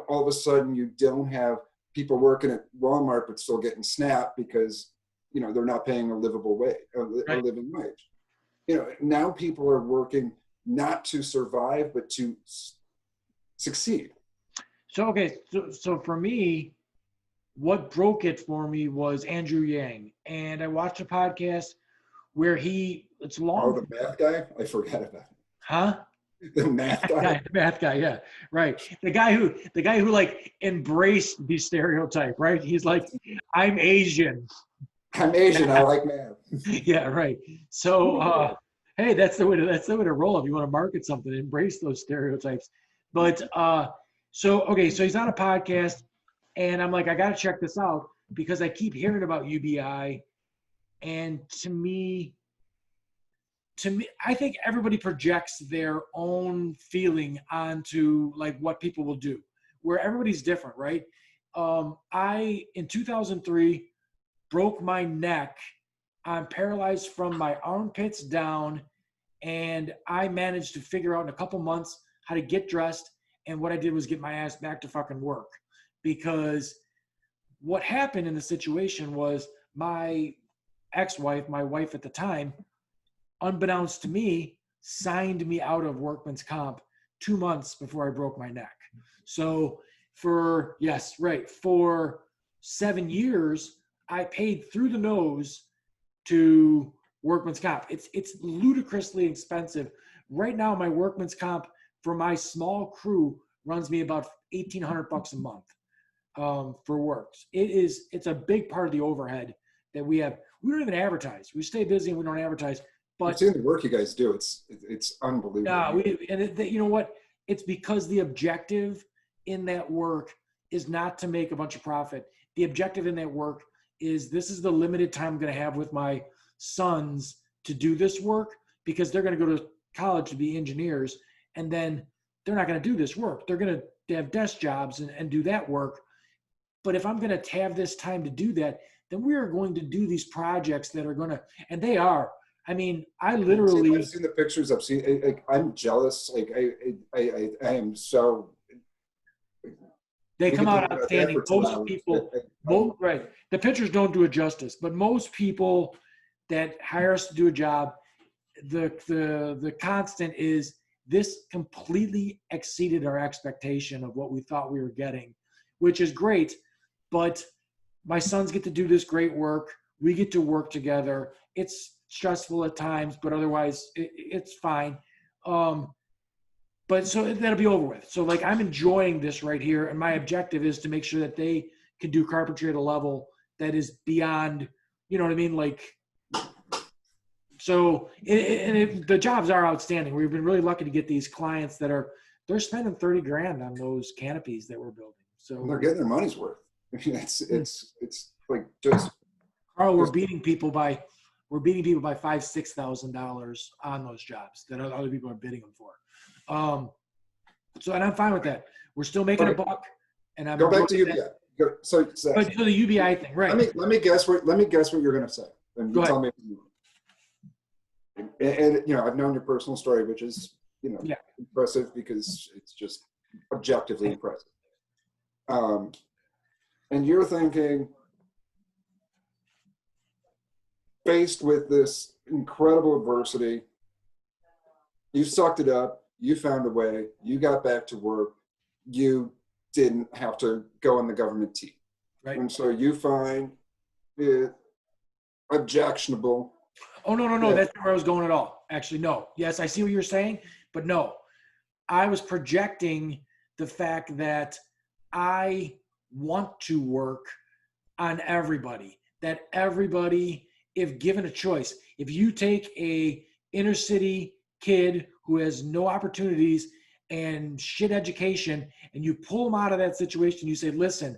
all of a sudden you don't have people working at Walmart but still getting SNAP because they're not paying a livable wage, a living wage. Now people are working not to survive but to succeed. So okay, so for me, what broke it for me was Andrew Yang, and I watched a podcast where it's long. Oh, the math guy? I forgot about it. Huh? The math guy. The math guy, yeah, right. The guy who like embraced the stereotype, right? He's like, I'm Asian. I'm Asian. I like math. Yeah, right. So, hey, that's the way to roll. If you want to market something, embrace those stereotypes. But so he's on a podcast, and I'm like, I got to check this out because I keep hearing about UBI, and to me, I think everybody projects their own feeling onto like what people will do, where everybody's different, right? I, in 2003, broke my neck. I'm paralyzed from my armpits down, and I managed to figure out in a couple months how to get dressed. And what I did was get my ass back to fucking work, because what happened in the situation was my ex-wife, my wife at the time, unbeknownst to me, signed me out of workman's comp 2 months before I broke my neck. So for 7 years, I paid through the nose to workman's comp. It's ludicrously expensive. Right now, my workman's comp for my small crew runs me about $1,800 a month for works. It's a big part of the overhead that we have. We don't even advertise. We stay busy and we don't advertise. But seeing the work you guys do, it's unbelievable. You know what? It's because the objective in that work is not to make a bunch of profit. The objective in that work is, this is the limited time I'm going to have with my sons to do this work, because they're going to go to college to be engineers, and then they're not going to do this work. They're going to have desk jobs and do that work. But if I'm going to have this time to do that, then we are going to do these projects that are going to, and they are. I mean, I I've literally, seen the pictures. I've seen. I'm jealous. Like I am so. they We come could talk out about that outstanding. for two Most hours. people, right. The pictures don't do it justice, but most people that hire us to do a job, the constant is this completely exceeded our expectation of what we thought we were getting, which is great. But my sons get to do this great work. We get to work together. It's stressful at times, but otherwise it's fine. But so that'll be over with. So like I'm enjoying this right here, and my objective is to make sure that they can do carpentry at a level that is beyond, you know what I mean? Like, so the jobs are outstanding. We've been really lucky to get these clients that they're spending 30 grand on those canopies that we're building. So they're getting their money's worth. It's like just Karl, we're beating people by $5,000-$6,000 on those jobs that other people are bidding them for. So, and I'm fine with that. We're still making a buck, and I'm go back to UBI. So but the UBI thing, right? Let me guess what you're going to say, and you tell me. And you know, I've known your personal story, which is impressive because it's just objectively impressive. And you're thinking, faced with this incredible adversity, you sucked it up. You found a way. You got back to work. You didn't have to go on the government team. Right. And so you find it objectionable. Oh, no. That's not where I was going at all. Actually, no. Yes, I see what you're saying, but no. I was projecting the fact that I want to work on everybody. That everybody, if given a choice, if you take a inner city kid who has no opportunities and shit education, and you pull them out of that situation, you say, listen,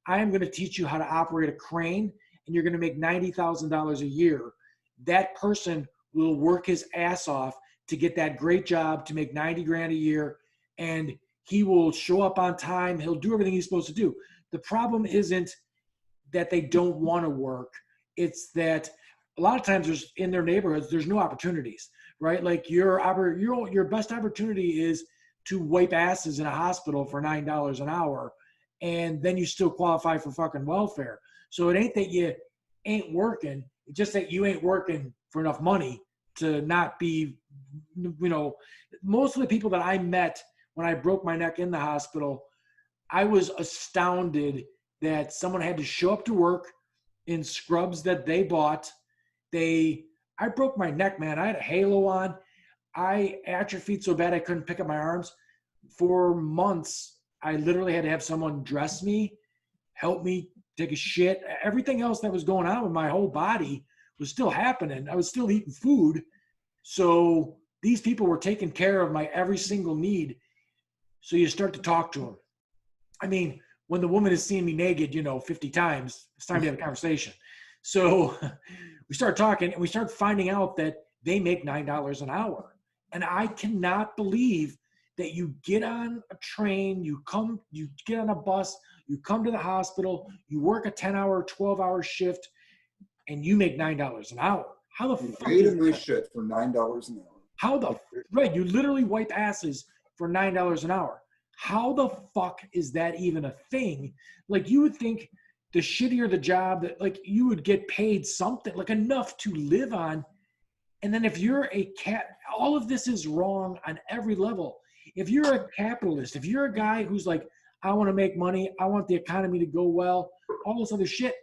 I am going to teach you how to operate a crane, and you're going to make $90,000 a year. That person will work his ass off to get that great job to make 90 grand a year, and he will show up on time. He'll do everything he's supposed to do. The problem isn't that they don't want to work. It's that a lot of times in their neighborhoods, there's no opportunities, right? Like your best opportunity is to wipe asses in a hospital for $9 an hour, and then you still qualify for fucking welfare. So it ain't that you ain't working. It's just that you ain't working for enough money to not be, most of the people that I met when I broke my neck in the hospital, I was astounded that someone had to show up to work in scrubs that they bought. I broke my neck, man. I had a halo on. I atrophied so bad I couldn't pick up my arms. For months, I literally had to have someone dress me, help me take a shit. Everything else that was going on with my whole body was still happening. I was still eating food. So these people were taking care of my every single need. So you start to talk to them. I mean, when the woman is seeing me naked, 50 times, it's time to have a conversation. So we start talking, and we start finding out that they make $9 an hour. And I cannot believe that you get on a train, you get on a bus, you come to the hospital, you work a 10-hour, 12-hour shift, and you make $9 an hour. How the fuck is that? Shit for $9 an hour. Right, you literally wipe asses for $9 an hour. How the fuck is that even a thing? Like, you would think the shittier the job, that like you would get paid something, like enough to live on. And then if you're all of this is wrong on every level. If you're a capitalist, if you're a guy who's like, I want to make money, I want the economy to go well, all this other shit.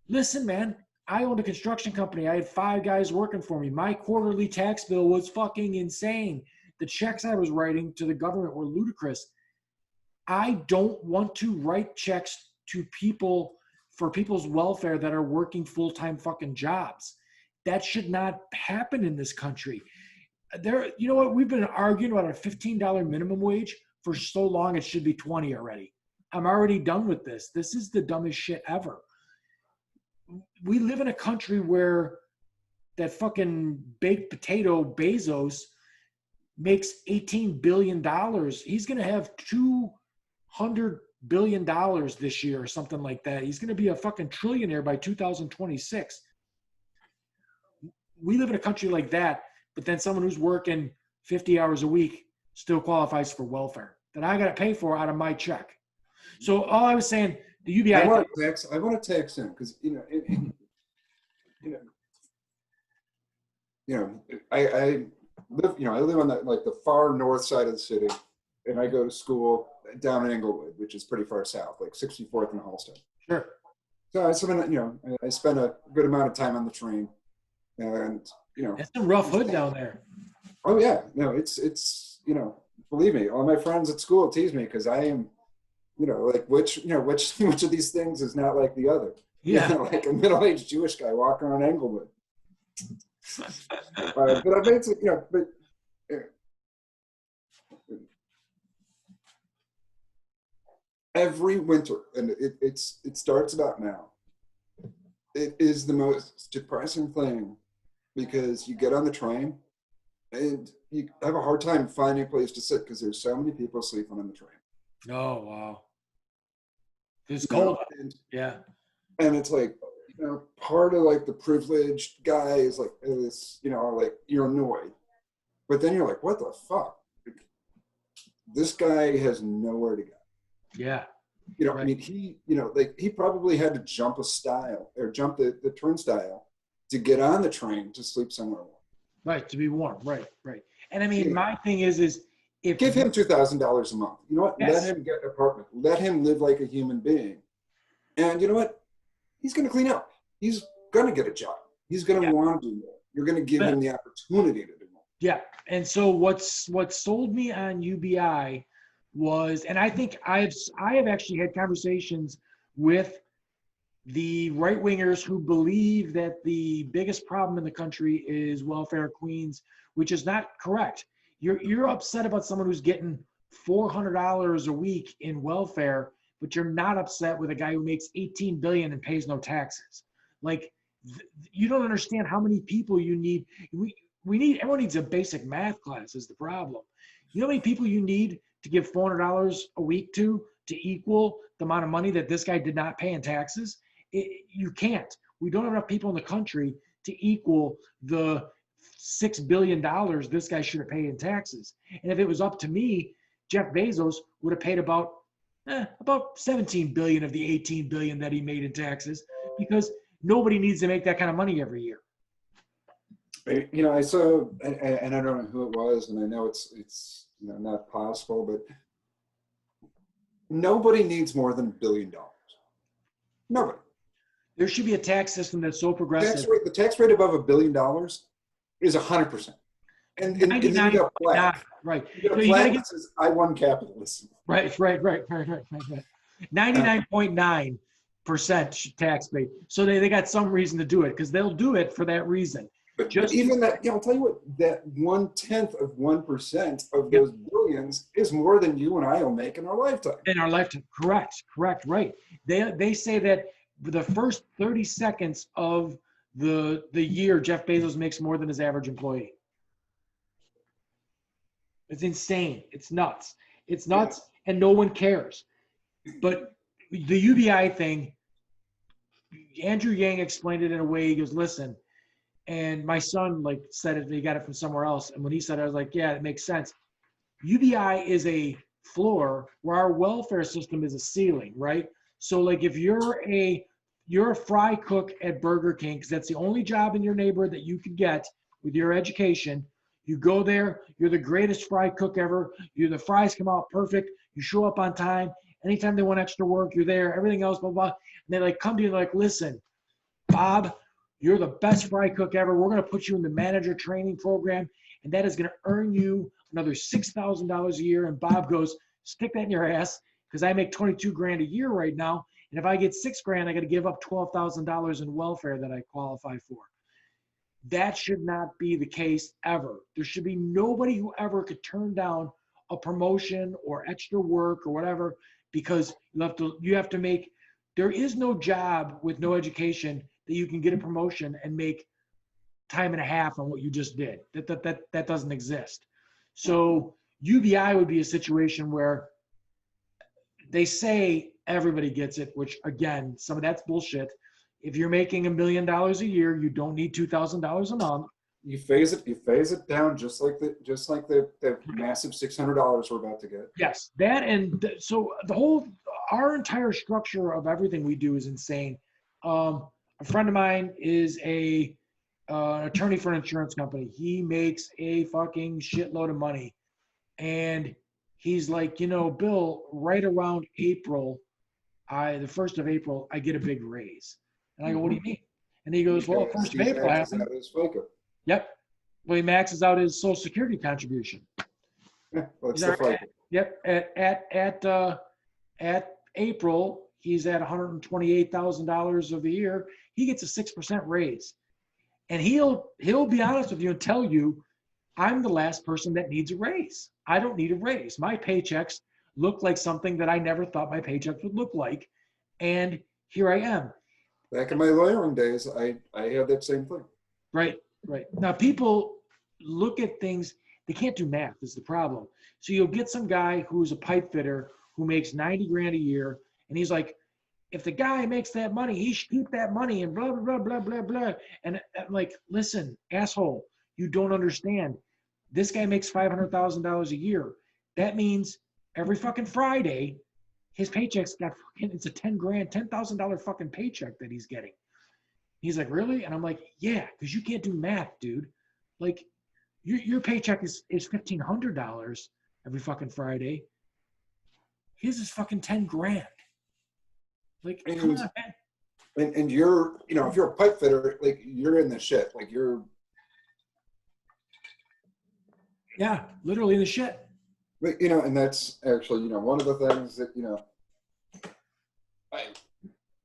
Listen, man, I owned a construction company. I had 5 guys working for me. My quarterly tax bill was fucking insane. The checks I was writing to the government were ludicrous. I don't want to write checks to people for people's welfare that are working full-time fucking jobs. That should not happen in this country. You know what? We've been arguing about a $15 minimum wage for so long, it should be 20 already. I'm already done with this. This is the dumbest shit ever. We live in a country where that fucking baked potato Bezos makes $18 billion. He's going to have 200 billion this year or something like that. He's going to be a fucking trillionaire by 2026. We live in a country like that, but then someone who's working 50 hours a week still qualifies for welfare that I got to pay for out of my check. So all I was saying, the UBI. I want to tax him because I live on the far north side of the city, and I go to school down in Englewood, which is pretty far south, like 64th and Halsted. Sure. So I spend a good amount of time on the train, and it's some rough hood down there. Oh yeah, no, it's believe me, all my friends at school tease me because I am, which of these things is not like the other. Yeah, like a middle-aged Jewish guy walking around Englewood. But I made some, every winter, and it starts about now. It is the most depressing thing because you get on the train and you have a hard time finding a place to sit because there's so many people sleeping on the train. Oh wow, it's cold. Yeah, and it's like part of like the privileged guy is like this, like you're annoyed, but then you're like, what the fuck? This guy has nowhere to go. Yeah. Right. I mean, he probably had to jump the turnstile to get on the train to sleep somewhere warm. Right, to be warm. Right. And I mean, my thing is if give him $2,000 a month. You know what? Yes. Let him get an apartment. Let him live like a human being. And you know what? He's going to clean up. He's going to get a job. He's going to want to do more. You're going to give him the opportunity to do more. Yeah. And so what sold me on UBI was, and I think I have actually had conversations with the right wingers who believe that the biggest problem in the country is welfare queens, which is not correct. You're upset about someone who's getting $400 a week in welfare, but you're not upset with a guy who makes $18 billion and pays no taxes. Like, you don't understand how many people you need. Everyone needs a basic math class is the problem. You know how many people you need to give $400 a week to equal the amount of money that this guy did not pay in taxes? You can't. We don't have enough people in the country to equal the $6 billion this guy should have paid in taxes. And if it was up to me, Jeff Bezos would have paid about 17 billion of the 18 billion that he made in taxes, because nobody needs to make that kind of money every year. I saw, and I don't know who it was, and I know it's not possible, but nobody needs more than $1 billion. Nobody. There should be a tax system that's so progressive. The tax rate above $1 billion is 100%. And then you got a flag. Right. You got a flag that says, I won capitalism. Right. 99.9% tax rate. So they got some reason to do it, because they'll do it for that reason. But even that, I'll tell you what, that 0.1% of those billions is more than you and I will make in our lifetime. In our lifetime, correct, right. They say that the first 30 seconds of the year, Jeff Bezos makes more than his average employee. It's insane. It's nuts. And no one cares. But the UBI thing, Andrew Yang explained it in a way. He goes, listen, and my son said it, he got it from somewhere else. And when he said it, I was like, yeah, it makes sense. UBI is a floor where our welfare system is a ceiling, right? So if you're a fry cook at Burger King, because that's the only job in your neighborhood that you could get with your education, you go there, you're the greatest fry cook ever. The fries come out perfect. You show up on time. Anytime they want extra work, you're there. Everything else, blah, blah. And they come to you and listen, Bob, you're the best fry cook ever. We're going to put you in the manager training program, and that is going to earn you another $6,000 a year. And Bob goes, stick that in your ass, because I make $22,000 a year right now. And if I get $6,000, I got to give up $12,000 in welfare that I qualify for. That should not be the case ever. There should be nobody who ever could turn down a promotion or extra work or whatever, because you have to make, there is no job with no education that you can get a promotion and make time and a half on what you just did. That doesn't exist. So UBI would be a situation where they say everybody gets it, which again, some of that's bullshit. If you're making $1 million a year, you don't need $2,000 a month. You phase it down just like the massive $600 we're about to get. Yes, that so our entire structure of everything we do is insane. A friend of mine is a attorney for an insurance company. He makes a fucking shitload of money, and he's like, Bill, right around April, the 1st of April, I get a big raise. And I go, what do you mean? And he goes, well, 1st of April happened. Yep. Well, he maxes out his Social Security contribution. Yeah, well, it's the FICA. Yep. At April, he's at $128,000 of the year. He gets a 6% raise, and he'll be honest with you and tell you, I'm the last person that needs a raise. I don't need a raise. My paychecks look like something that I never thought my paychecks would look like, and here I am. Back in my lawyering days, I had that same thing. Right. Now people look at things, they can't do math is the problem. So you'll get some guy who's a pipe fitter who makes 90 grand a year, and he's like, if the guy makes that money, he should keep that money and blah, blah, blah, blah, blah. And I'm like, listen, asshole, you don't understand. This guy makes $500,000 a year. That means every fucking Friday, his paycheck's got fucking, it's a $10,000 fucking paycheck that he's getting. He's like, really? And I'm like, yeah, because you can't do math, dude. Like, your paycheck is $1,500 every fucking Friday. His is fucking 10 grand. Like, come on, man. And you're, if you're a pipe fitter, like, you're in the shit. Like, you're. Yeah, literally in the shit. But, and that's actually, one of the things that,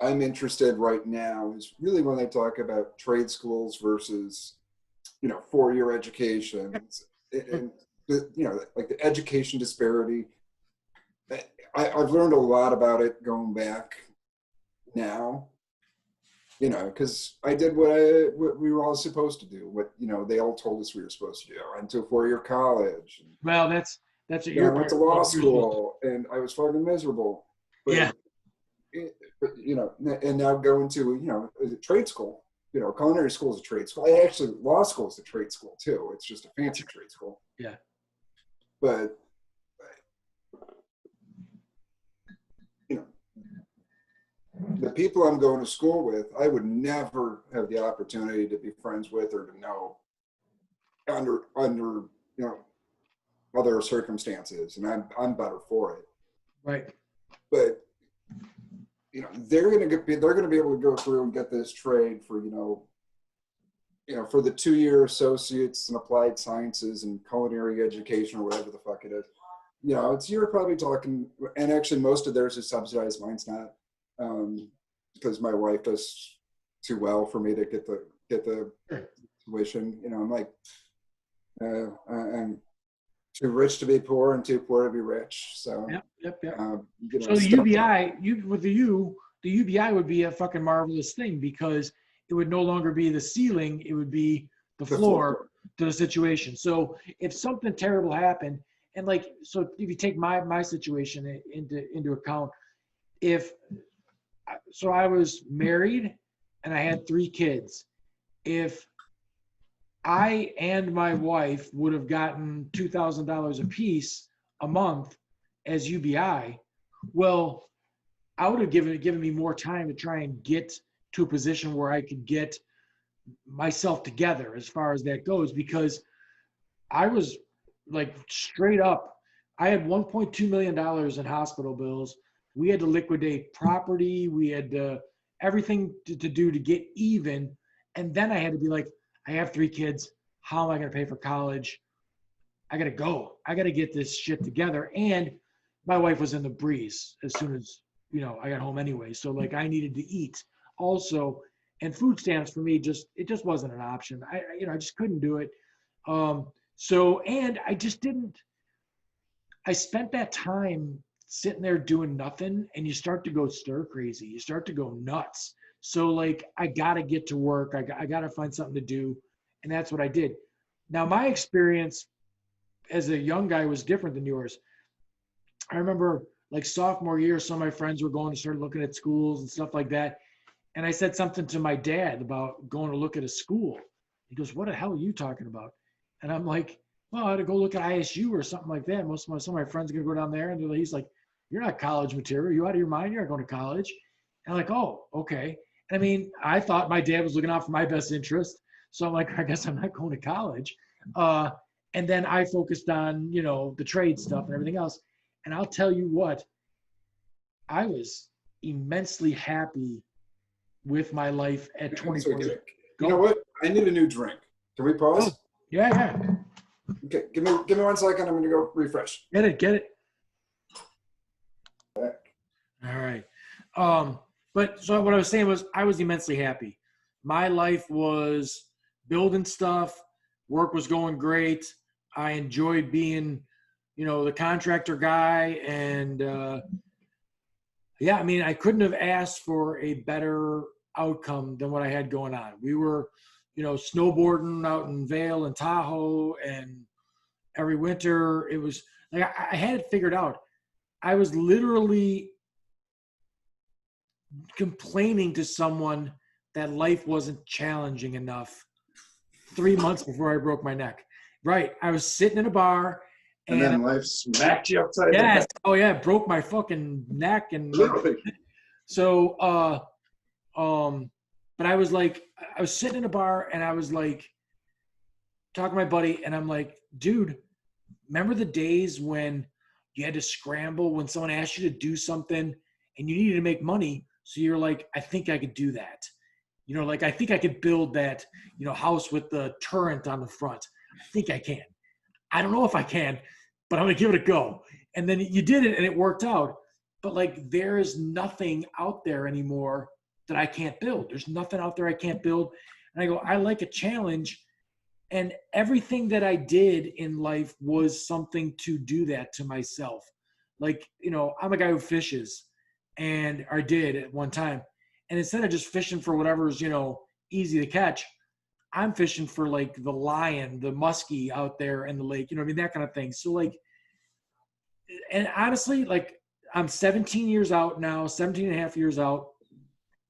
I'm interested right now is really when they talk about trade schools versus, 4-year education and like the education disparity. I've learned a lot about it going back now, because I did what we were all supposed to do, what, they all told us we were supposed to do. I went to a 4-year college. Well, that's what I went to law school and I was fucking miserable. But, yeah. And now going to, a trade school, culinary school is a trade school. Actually, law school is a trade school too. It's just a fancy trade school. Yeah. But, the people I'm going to school with, I would never have the opportunity to be friends with or to know under other circumstances, and I'm better for it. Right. But they're going to be able to go through and get this trade for for the 2-year associates in applied sciences and culinary education or whatever the fuck it is. You're probably talking, and actually most of theirs is subsidized. Mine's not. Because my wife does too well for me to get the tuition. I'm like, I'm too rich to be poor and too poor to be rich. So yep. So the UBI, the UBI would be a fucking marvelous thing because it would no longer be the ceiling; it would be the floor to the situation. So if something terrible happened, and so if you take my situation into account, so I was married and I had 3 kids. If I and my wife would have gotten $2,000 a piece a month as UBI, well, I would have given me more time to try and get to a position where I could get myself together as far as that goes, because I was like straight up, I had $1.2 million in hospital bills. We had to liquidate property. We had everything to do to get even. And then I had to be like, I have 3 kids. How am I going to pay for college? I got to go. I got to get this shit together. And my wife was in the breeze as soon as, I got home anyway. So I needed to eat also. And food stamps for me, it just wasn't an option. I just couldn't do it. And I just didn't, I spent that time sitting there doing nothing, and you start to go stir crazy. You start to go nuts. So I got to get to work. I got to find something to do. And that's what I did. Now, my experience as a young guy was different than yours. I remember like sophomore year, some of my friends were going to start looking at schools and stuff like that. And I said something to my dad about going to look at a school. He goes, "What the hell are you talking about?" And I'm like, "Well, I had to go look at ISU or something like that. Some of my friends are going to go down there." And he's like, "You're not college material. You out of your mind? You're not going to college." And I'm like, "Oh, okay." And I mean, I thought my dad was looking out for my best interest. So I'm like, I guess I'm not going to college. And then I focused on, the trade stuff and everything else. And I'll tell you what, I was immensely happy with my life at 24. You know what? I need a new drink. Can we pause? Oh, yeah. Okay, give me 1 second. I'm gonna go refresh. Get it. All right. But so what I was saying was I was immensely happy. My life was building stuff. Work was going great. I enjoyed being, the contractor guy. And yeah, I mean, I couldn't have asked for a better outcome than what I had going on. We were, snowboarding out in Vail and Tahoe, and every winter it was like I had it figured out. I was literally complaining to someone that life wasn't challenging enough 3 months before I broke my neck. Right. I was sitting in a bar and then life smacked you upside the head. Oh yeah, broke my fucking neck. And literally. So but I was sitting in a bar and I was like talking to my buddy, and I'm like, dude, remember the days when you had to scramble when someone asked you to do something and you needed to make money? So you're like, I think I could do that. I think I could build that, house with the turret on the front. I think I can. I don't know if I can, but I'm going to give it a go. And then you did it and it worked out. But there is nothing out there anymore that I can't build. There's nothing out there I can't build. And I go, I like a challenge. And everything that I did in life was something to do that to myself. I'm a guy who fishes, and I did at one time. And instead of just fishing for whatever's, easy to catch, I'm fishing for the lion, the muskie out there in the lake, that kind of thing. So and honestly, I'm 17 years out now, 17 and a half years out.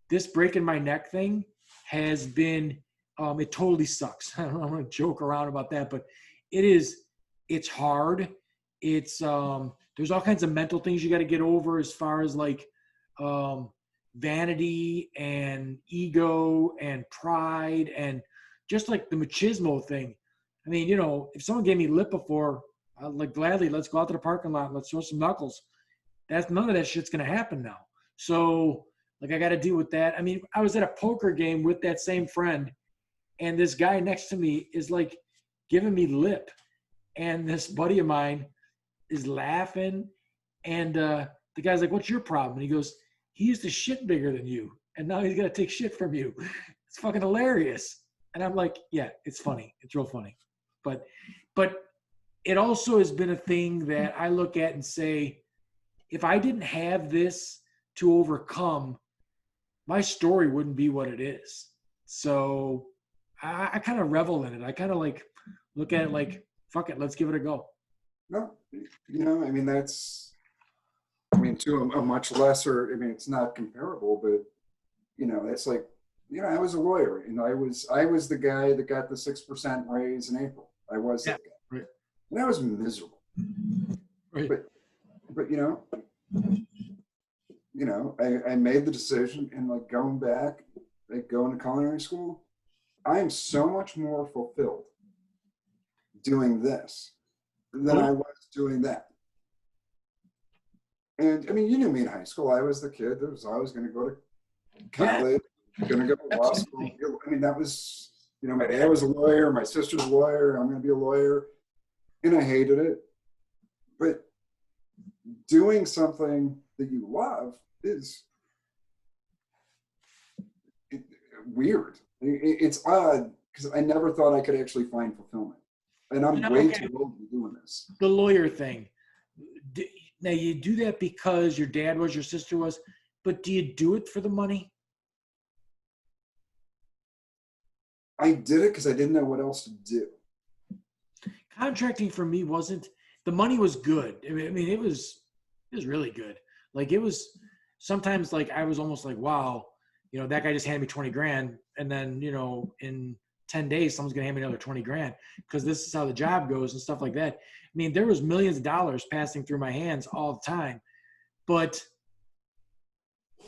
This breaking my neck thing has been, it totally sucks. I don't want to joke around about that, but it's hard. It's, there's all kinds of mental things you got to get over as far as vanity and ego and pride and just the machismo thing. I mean, if someone gave me lip before, I'd gladly, let's go out to the parking lot, let's throw some knuckles. None of that shit's going to happen now. So I got to deal with that. I mean, I was at a poker game with that same friend, and this guy next to me is giving me lip. And this buddy of mine is laughing. And the guy's like, "What's your problem?" And he goes, "He used to shit bigger than you, and now he's got to take shit from you." It's fucking hilarious. And I'm like, yeah, it's funny. It's real funny. But it also has been a thing that I look at and say, if I didn't have this to overcome, my story wouldn't be what it is. So I kind of revel in it. I kind of look at it fuck it, let's give it a go. No, I mean, to a much lesser, it's not comparable, but, it's I was a lawyer, and I was the guy that got the 6% raise in April. I was that guy. Right. And I was miserable. Right. But I made the decision, and going back, going to culinary school, I am so much more fulfilled doing this than I was doing that. And I mean, you knew me in high school. I was the kid that was always going to go to college, going to go to law school. I mean, that was, my dad was a lawyer, my sister's a lawyer, I'm going to be a lawyer. And I hated it. But doing something that you love is weird. It's odd because I never thought I could actually find fulfillment. And I'm way too old to be doing this. The lawyer thing. Now, you do that because your dad was, your sister was, but do you do it for the money? I did it because I didn't know what else to do. Contracting for me wasn't, the money was good. I mean, it was It was really good. Like it was sometimes like I was almost like, wow, that guy just handed me 20 grand. And then, in 10 days, someone's going to hand me another 20 grand because this is how the job goes and stuff like that. I mean, there was millions of dollars passing through my hands all the time, but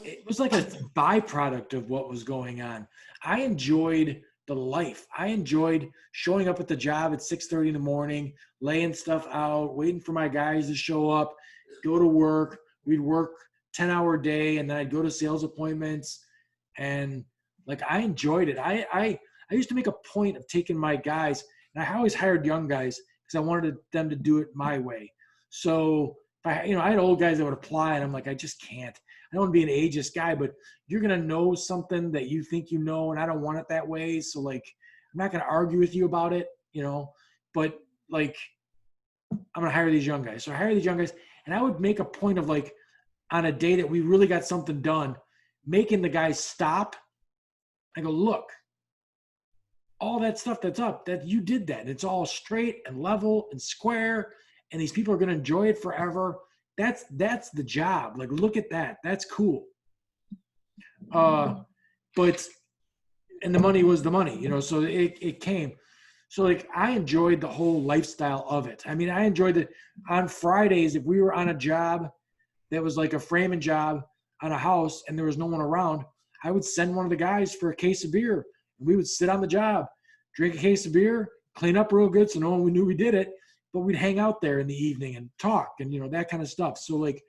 it was like a byproduct of what was going on. I enjoyed the life. I enjoyed showing up at the job at 6:30 in the morning, laying stuff out, waiting for my guys to show up, go to work. We'd work 10-hour day, and then I'd go to sales appointments, and like I enjoyed it. I used to make a point of taking my guys, and I always hired young guys because I wanted them to do it my way. So I had old guys that would apply, and I'm like, I just can't. I don't want to be an ageist guy, but you're going to know something that you think and I don't want it that way. So, like, I'm not going to argue with you about it, but, like, I'm going to hire these young guys. So I hire these young guys, and I would make a point of, like, on a day that we really got something done, making the guys stop. I go, look, all that stuff that's up, that you did that. It's all straight and level and square, and these people are going to enjoy it forever. That's the job. Like, look at that. That's cool. But the money was the money, so it came. So like I enjoyed the whole lifestyle of it. I mean, I enjoyed it on Fridays. If we were on a job that was like a framing job on a house and there was no one around, I would send one of the guys for a case of beer. And we would sit on the job, drink a case of beer, clean up real good so no one knew we did it. But we'd hang out there in the evening and talk and, that kind of stuff. So like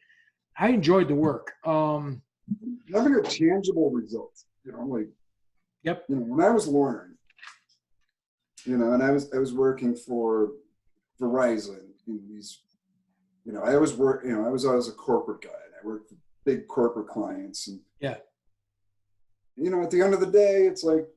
I enjoyed the work. Having a tangible result, like, yep. When I was learning, and I was working for Verizon in these, I was always a corporate guy and I worked for big corporate clients. And, yeah. At the end of the day, it's like,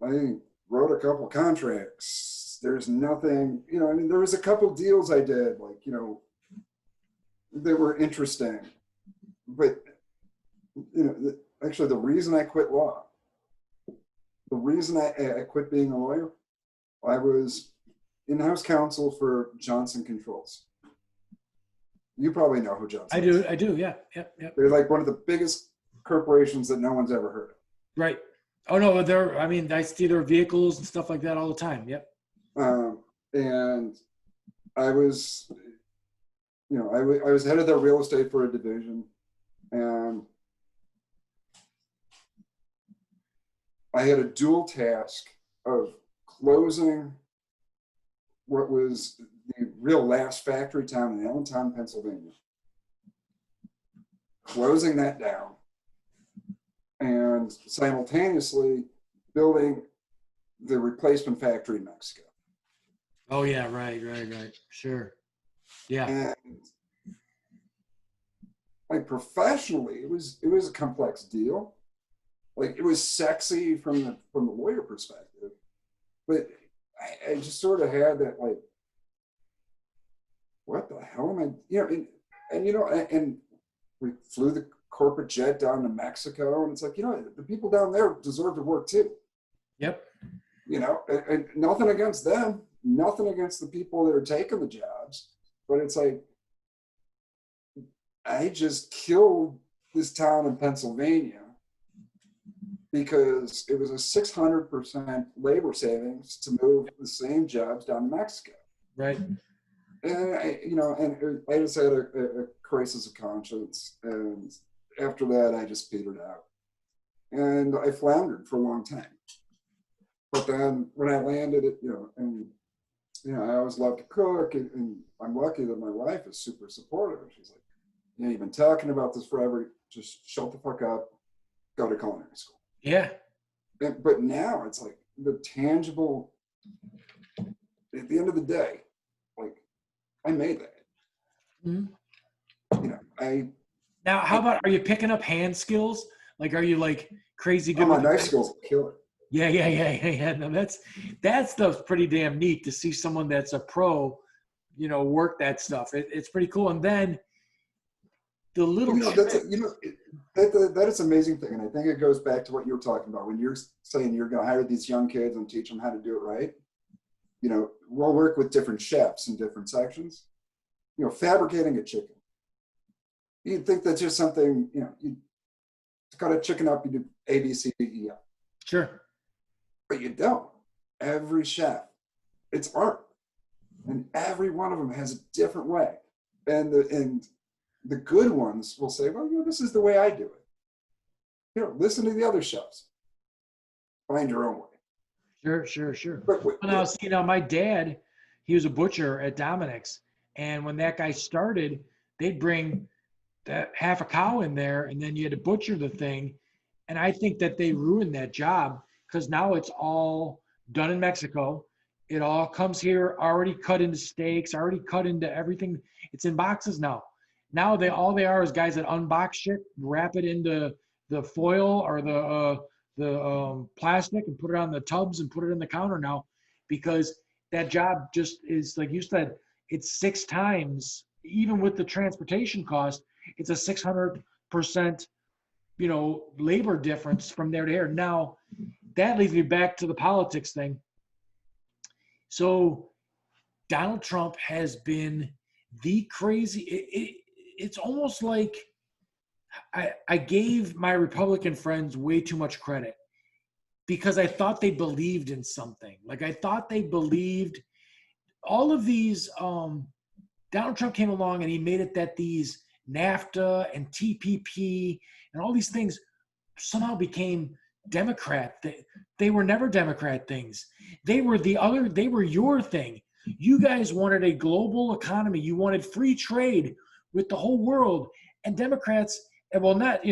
I wrote a couple contracts. There's nothing, there was a couple deals I did, like, they were interesting. But, actually the reason I quit law, the reason I quit being a lawyer, I was in-house counsel for Johnson Controls. You probably know who Johnson is. I do, yeah. They're like one of the biggest corporations that no one's ever heard of. Right. Oh no, I see their vehicles and stuff like that all the time. Yep. And I was, I was head of their real estate for a division, and I had a dual task of closing what was the real last factory town in Allentown, Pennsylvania, closing that down, and simultaneously building the replacement factory in Mexico. Oh yeah, right. Sure. Yeah. And like professionally, it was a complex deal. Like it was sexy from the lawyer perspective, but I just sort of had that like, what the hell am I? And we flew the corporate jet down to Mexico, and it's like, the people down there deserve to work too. Yep. And nothing against them, nothing against the people that are taking the jobs, but it's like, I just killed this town in Pennsylvania because it was a 600% labor savings to move the same jobs down to Mexico. Right. And I just had a crisis of conscience, and after that, I just petered out, and I floundered for a long time. But then when I landed it, I always love to cook, and I'm lucky that my wife is super supportive. She's like, you've been talking about this forever. Just shut the fuck up. Go to culinary school. Yeah. But now it's like the tangible. At the end of the day, like I made that. Mm-hmm. Now, how about, are you picking up hand skills? Like, are you like crazy good? My knife skills are killer. Yeah. No, that stuff's pretty damn neat to see someone that's a pro, work that stuff. It's pretty cool. And then the little that is an amazing thing, and I think it goes back to what you were talking about when you're saying you're going to hire these young kids and teach them how to do it right. We'll work with different chefs in different sections, fabricating a chicken. You'd think that's just something, you cut a chicken up, you do A, B, C, D, E, F. Sure. But you don't. Every chef, it's art. And every one of them has a different way. And the good ones will say, well, this is the way I do it. Listen to the other chefs. Find your own way. Sure. But, Now, see, my dad, he was a butcher at Dominic's. And when that guy started, they'd bring that half a cow in there, and then you had to butcher the thing. And I think that they ruined that job because now it's all done in Mexico. It all comes here already cut into steaks, already cut into everything. It's in boxes now. Now all they are is guys that unbox shit, wrap it into the foil or the plastic and put it on the tubs and put it in the counter now, because that job just is, like you said, it's 6 times, even with the transportation cost, it's a 600%, labor difference from there to here. Now, that leads me back to the politics thing. So Donald Trump has been the crazy, it's almost like I gave my Republican friends way too much credit because I thought they believed in something. Like I thought they believed all of these, Donald Trump came along and he made it that these NAFTA and TPP and all these things somehow became Democrat. They were never Democrat things. They were your thing. You guys wanted a global economy. You wanted free trade with the whole world. And Democrats, well, not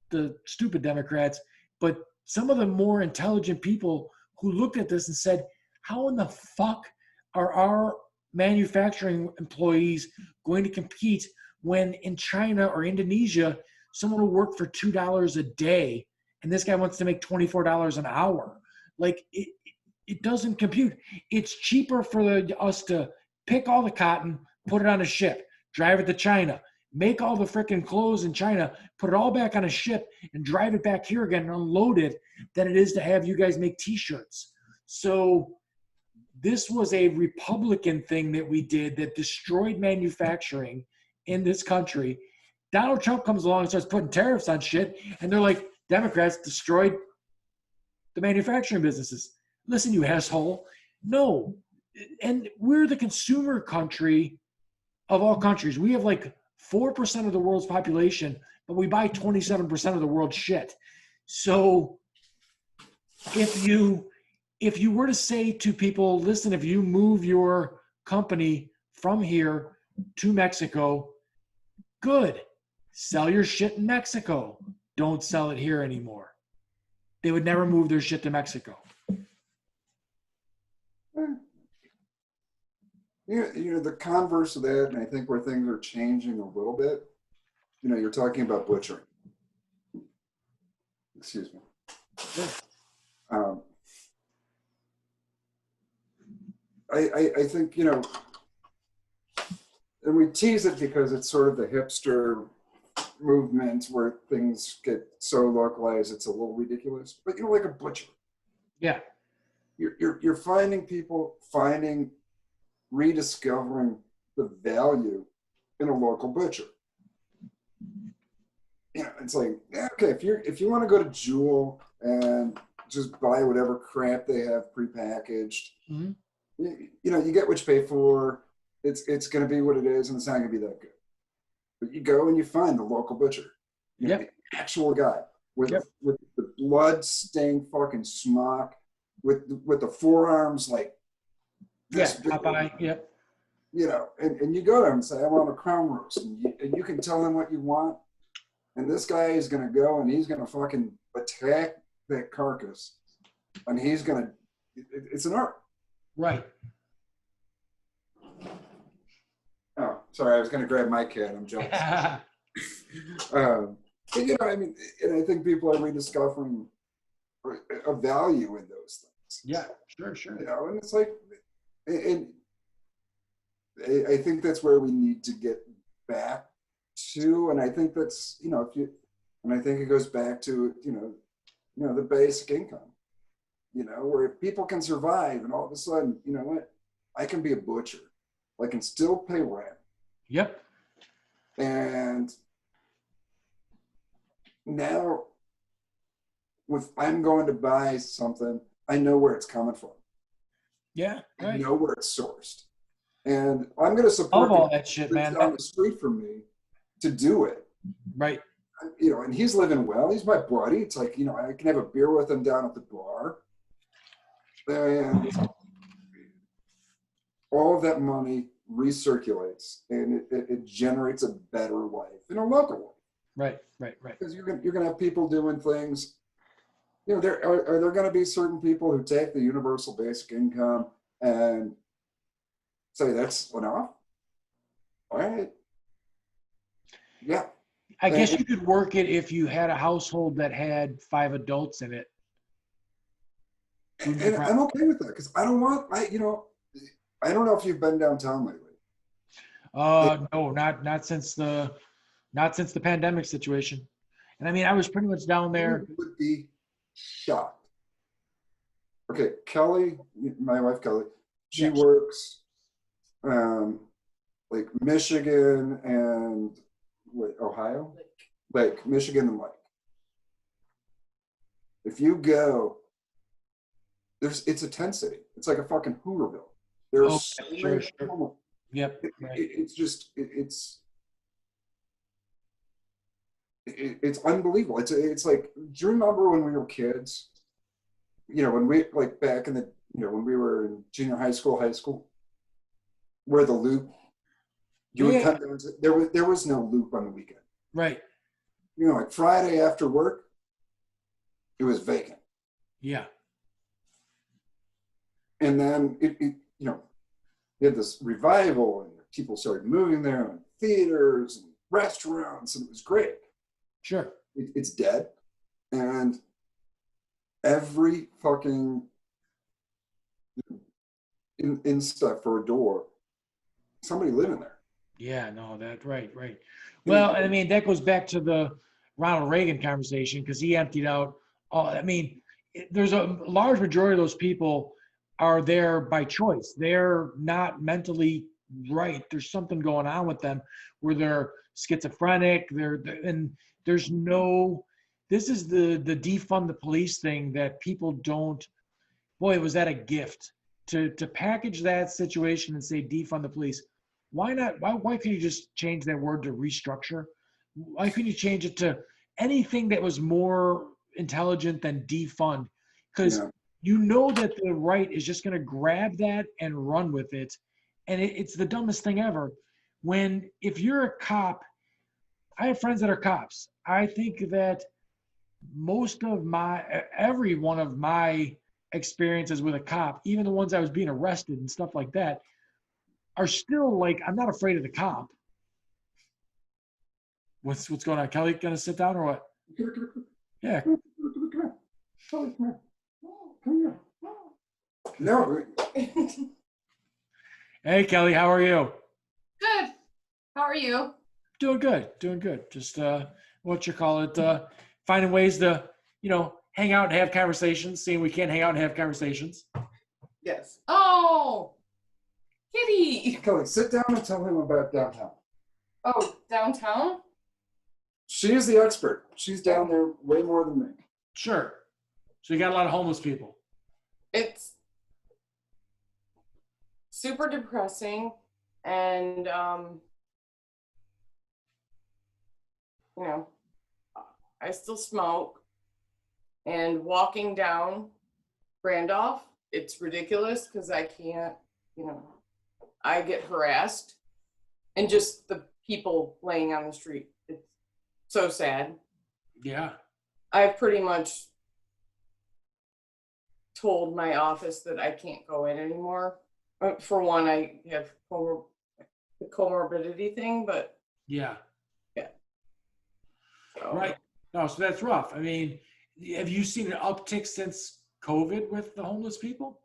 the stupid Democrats, but some of the more intelligent people who looked at this and said, how in the fuck are our manufacturing employees going to compete when in China or Indonesia, someone will work for $2 a day and this guy wants to make $24 an hour? Like it doesn't compute. It's cheaper for us to pick all the cotton, put it on a ship, drive it to China, make all the freaking clothes in China, put it all back on a ship and drive it back here again and unload it than it is to have you guys make t-shirts. So this was a Republican thing that we did that destroyed manufacturing in this country. Donald Trump comes along and starts putting tariffs on shit, and they're like, Democrats destroyed the manufacturing businesses. Listen, you asshole. No. And we're the consumer country of all countries. We have like 4% of the world's population, but we buy 27% of the world's shit. So if you were to say to people, listen, if you move your company from here to Mexico, good. Sell your shit in Mexico. Don't sell it here anymore. They would never move their shit to Mexico. The converse of that, and I think where things are changing a little bit, you're talking about butchering. Excuse me. I think, and we tease it because it's sort of the hipster movement where things get so localized, it's a little ridiculous. But, like a butcher. Yeah. You're finding people rediscovering the value in a local butcher. It's like, okay, if you want to go to Jewel and just buy whatever crap they have prepackaged, mm-hmm. You get what you pay for. It's going to be what it is, and it's not going to be that good. But you go and you find the local butcher, the actual guy with the blood-stained fucking smock, with the forearms like this big, Popeye, yep. And you go to him and say, I want a crown roast, and you can tell him what you want, and this guy is going to go and he's going to fucking attack that carcass, and he's going to. It's an art. Right. Oh, sorry, I was going to grab my cat. I'm jealous. But, and I think people are rediscovering a value in those things. Yeah, sure. And it's like, and I think that's where we need to get back to, and I think that's, and I think it goes back to, the basic income, where people can survive, and all of a sudden, you know what, I can be a butcher, I can still pay rent. Yep. And now, if I'm going to buy something, I know where it's coming from. Yeah. I Right. know where it's sourced. And I'm going to support Love all the that shit, guy man. down the street from me to do it. Right. You know, and he's living well. He's my buddy. It's like, you know, I can have a beer with him down at the bar. And all of that money recirculates and it generates a better life in a local life. Right. Right. Right. Because you're gonna have people doing things. You know, are there going to be certain people who take the universal basic income and say that's enough? All right. Yeah. I guess you could work it if you had a household that had 5 adults in it. And I'm okay with that because I don't know if you've been downtown lately. No, not since the pandemic situation. And I mean, I was pretty much down there. You would be shocked. Okay, Kelly, my wife Kelly, she works like Michigan and Ohio? Lake, Michigan and Lake. If you go, it's a tent city. It's like a fucking Hooverville. There's sure. Yep. Right. It's unbelievable. It's like, do you remember when we were kids? You know, when we like back in the, you know, when we were in junior high school, where the loop, you would come down to, there was no loop on the weekend. Right. You know, like Friday after work, it was vacant. Yeah. And then you know, you had this revival and people started moving there and theaters and restaurants and it was great. Sure. It's dead. And every fucking in stuff for a door, somebody living there. Yeah, no, right. Well, I mean, that goes back to the Ronald Reagan conversation because he emptied out all, I mean, there's a large majority of those people are there by choice. They're not mentally right. There's something going on with them where they're schizophrenic. And there's no, this is the defund the police thing that people don't, boy, was that a gift to package that situation and say defund the police. Why not? Why couldn't you just change that word to restructure? Why couldn't you change it to anything that was more intelligent than defund? Because you know that the right is just going to grab that and run with it. And it's the dumbest thing ever. If you're a cop, I have friends that are cops. I think that every one of my experiences with a cop, even the ones I was being arrested and stuff like that, are still like, I'm not afraid of the cop. What's going on? Kelly gonna sit down or what? Yeah. Come here. No. Hey Kelly, how are you? Good. How are you? Doing good. Just finding ways to, hang out and have conversations, seeing we can't hang out and have conversations. Yes. Oh, Kitty. Kelly, sit down and tell him about downtown. Oh, downtown? She is the expert. She's down there way more than me. Sure. So you got a lot of homeless people. It's super depressing and I still smoke, and walking down Randolph, it's ridiculous because I can't, I get harassed, and just the people laying on the street. It's so sad. Yeah. I've pretty much told my office that I can't go in anymore. For one, I have the comorbidity thing, but yeah. So. Right. No, so that's rough. I mean, have you seen an uptick since COVID with the homeless people?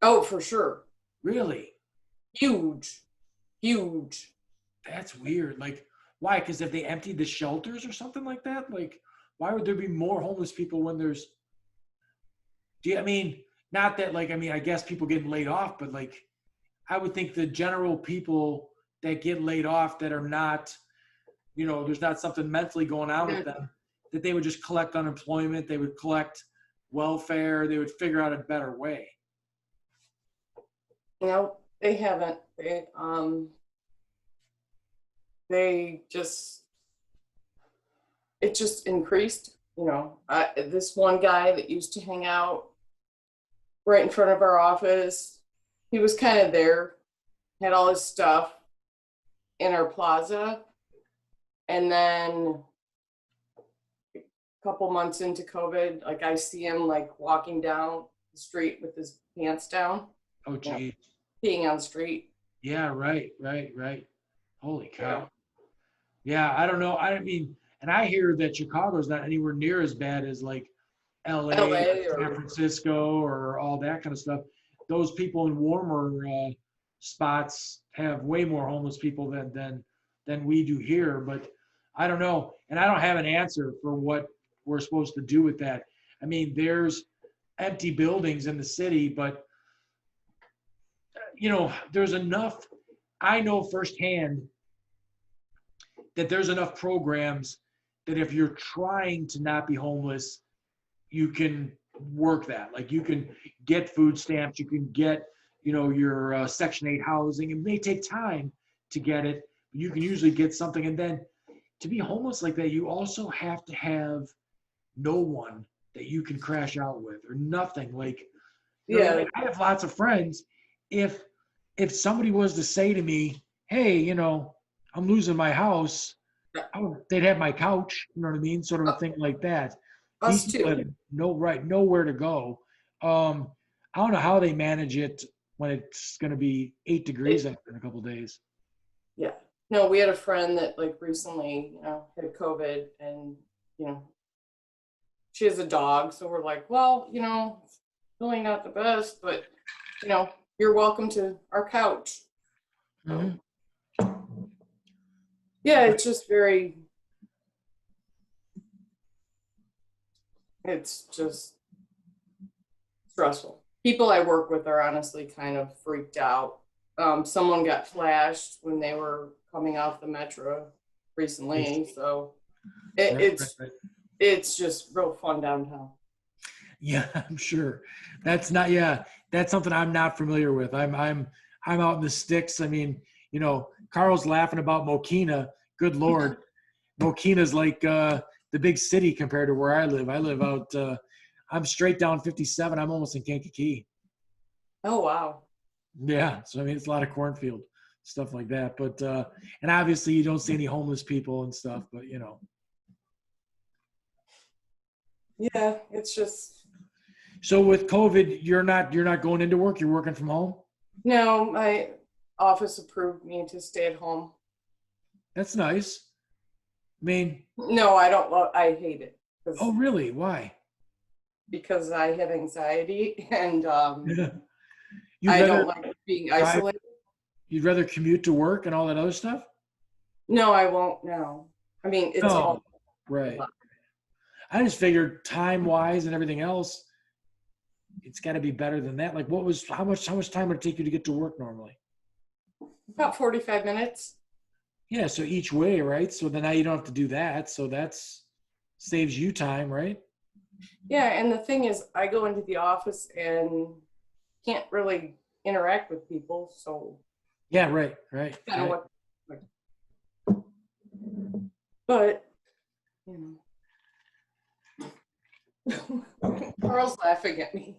Oh, for sure. Really? Huge. That's weird. Like, why? Because if they emptied the shelters or something like that, like, why would there be more homeless people when there's? Not that, like, I guess people getting laid off, but like, I would think the general people that get laid off that are not, there's not something mentally going on with them, that they would just collect unemployment, they would collect welfare, they would figure out a better way. No, they haven't. It just increased. This one guy that used to hang out right in front of our office, he was kind of there, had all his stuff in our plaza. And then a couple months into COVID, like I see him like walking down the street with his pants down. Oh, geez. Peeing on the street. Yeah, right. Holy cow. Yeah, I don't know. I mean, and I hear that Chicago's not anywhere near as bad as like LA or San Francisco or all that kind of stuff. Those people in warmer spots have way more homeless people than we do here. But I don't know. And I don't have an answer for what we're supposed to do with that. I mean, there's empty buildings in the city, but there's enough. I know firsthand that there's enough programs that if you're trying to not be homeless, you can work that. Like you can get food stamps, you can get, your Section 8 housing. It may take time to get it, but you can usually get something. And then to be homeless like that, you also have to have no one that you can crash out with or nothing. Like, I have lots of friends. If somebody was to say to me, hey, I'm losing my house, they'd have my couch, you know what I mean? Sort of a thing like that. Us These people too. have nowhere to go. I don't know how they manage it when it's going to be 8 degrees in a couple of days. Yeah. No, we had a friend that like recently, had COVID and, she has a dog. So we're like, well, really not the best, but, you're welcome to our couch. Mm-hmm. Yeah, it's just it's just stressful. People I work with are honestly kind of freaked out. Someone got flashed when they were coming off the metro recently, so it's just real fun downtown. Yeah, I'm sure. That's something I'm not familiar with. I'm out in the sticks. I mean, Karl's laughing about Mokina. Good Lord. Mokina's like the big city compared to where I live. I live out, I'm straight down 57. I'm almost in Kankakee. Oh, wow. Yeah. So, I mean, it's a lot of cornfield, stuff like that. But, and obviously you don't see any homeless people and stuff, but, Yeah, it's just. So with COVID, you're not going into work. You're working from home. No, my office approved me to stay at home. That's nice. I mean. No, I don't. I hate it. Oh, really? Why? Because I have anxiety and I don't like being isolated. You'd rather commute to work and all that other stuff? No, I won't. No. I mean, it's all right. I just figured time-wise and everything else, it's got to be better than that. Like, how much time would it take you to get to work normally? About 45 minutes. Yeah, so each way, right? So then now you don't have to do that. So that's saves you time, right? Yeah, and the thing is, I go into the office and can't really interact with people. So yeah, right. Kind of what, but Karl's laughing at me.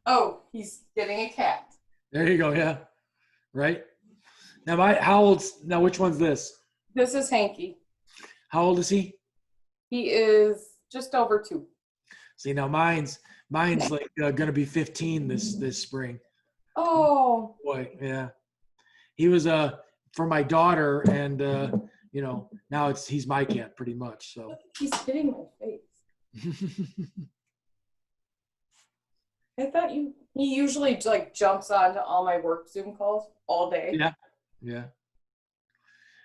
Oh, he's getting a cat. There you go. Yeah. Right. Now, which one's this? This is Hanky. How old is he? He is just over 2. See, now mine's like going to be 15 this spring. Oh. Boy, yeah. He was for my daughter, and now he's my cat pretty much. So he's hitting my face. I thought he usually like jumps onto all my work Zoom calls all day. Yeah.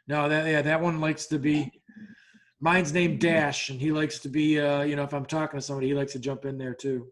No, that one likes to be. Mine's named Dash, and he likes to be. If I'm talking to somebody, he likes to jump in there too.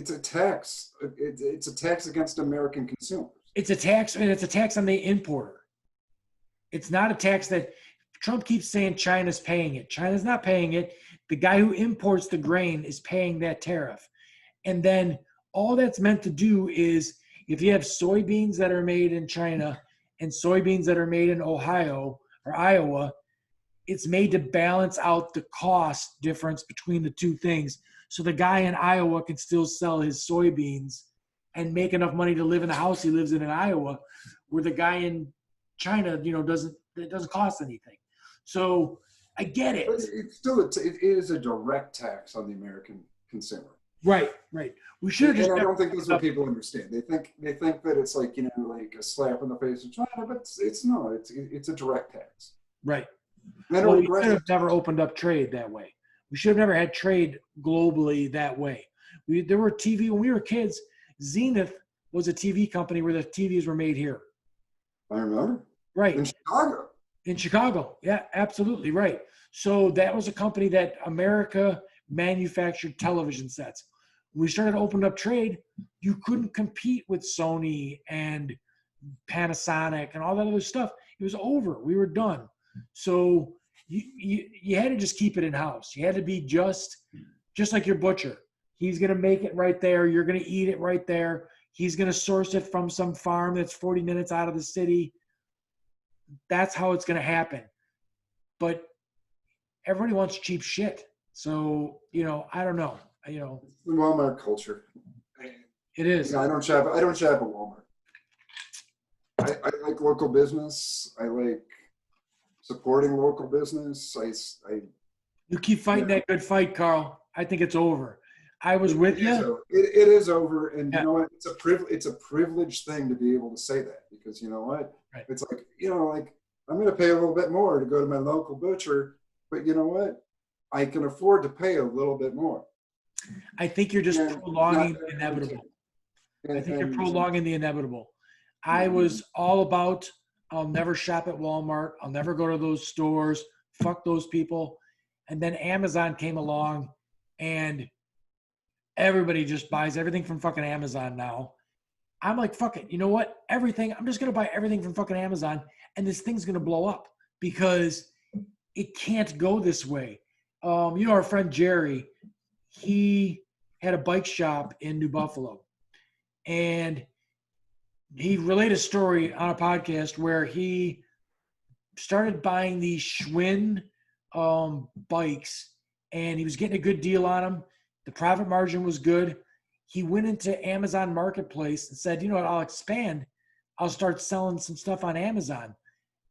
it's a tax. It's a tax against American consumers. It's a tax, and it's a tax on the importer. It's not a tax that Trump keeps saying China's paying it. China's not paying it. The guy who imports the grain is paying that tariff. And then all that's meant to do is if you have soybeans that are made in China and soybeans that are made in Ohio or Iowa, it's made to balance out the cost difference between the two things. So the guy in Iowa can still sell his soybeans and make enough money to live in the house he lives in Iowa, where the guy in China, it doesn't cost anything. So I get it. But it's still, it is a direct tax on the American consumer. Right. We should have just. And I don't think that's what people understand. They think that it's like, like a slap in the face of China, but it's not. It's a direct tax. Right. Well, we should have never opened up trade that way. We should have never had trade globally that way. There were TV when we were kids. Zenith was a TV company where the TVs were made here. I remember. Right. In Chicago. Yeah, absolutely right. So that was a company that America manufactured television sets. When we started to open up trade, you couldn't compete with Sony and Panasonic and all that other stuff. It was over. We were done. So you had to just keep it in house. You had to be just like your butcher. He's going to make it right there. You're going to eat it right there. He's going to source it from some farm that's 40 minutes out of the city. That's how it's going to happen. But everybody wants cheap shit. So, I don't know. It's the Walmart culture. It is. I don't shop at Walmart. I like local business. I like supporting local business. You keep fighting that good fight, Karl. I think it's over. I was with you. It is over, and you know what? It's a privileged thing to be able to say that, because you know what? Right. It's like, I'm going to pay a little bit more to go to my local butcher, but you know what? I can afford to pay a little bit more. I think you're just prolonging the inevitable. You're prolonging the inevitable. I was all about, I'll never shop at Walmart. I'll never go to those stores. Fuck those people. And then Amazon came along, and everybody just buys everything from fucking Amazon now. I'm like, fuck it. You know what? Everything. I'm just going to buy everything from fucking Amazon, and this thing's going to blow up because it can't go this way. Our friend Jerry, he had a bike shop in New Buffalo, and he relayed a story on a podcast where he started buying these Schwinn bikes, and he was getting a good deal on them. The profit margin was good. He went into Amazon Marketplace and said, you know what, I'll expand. I'll start selling some stuff on Amazon.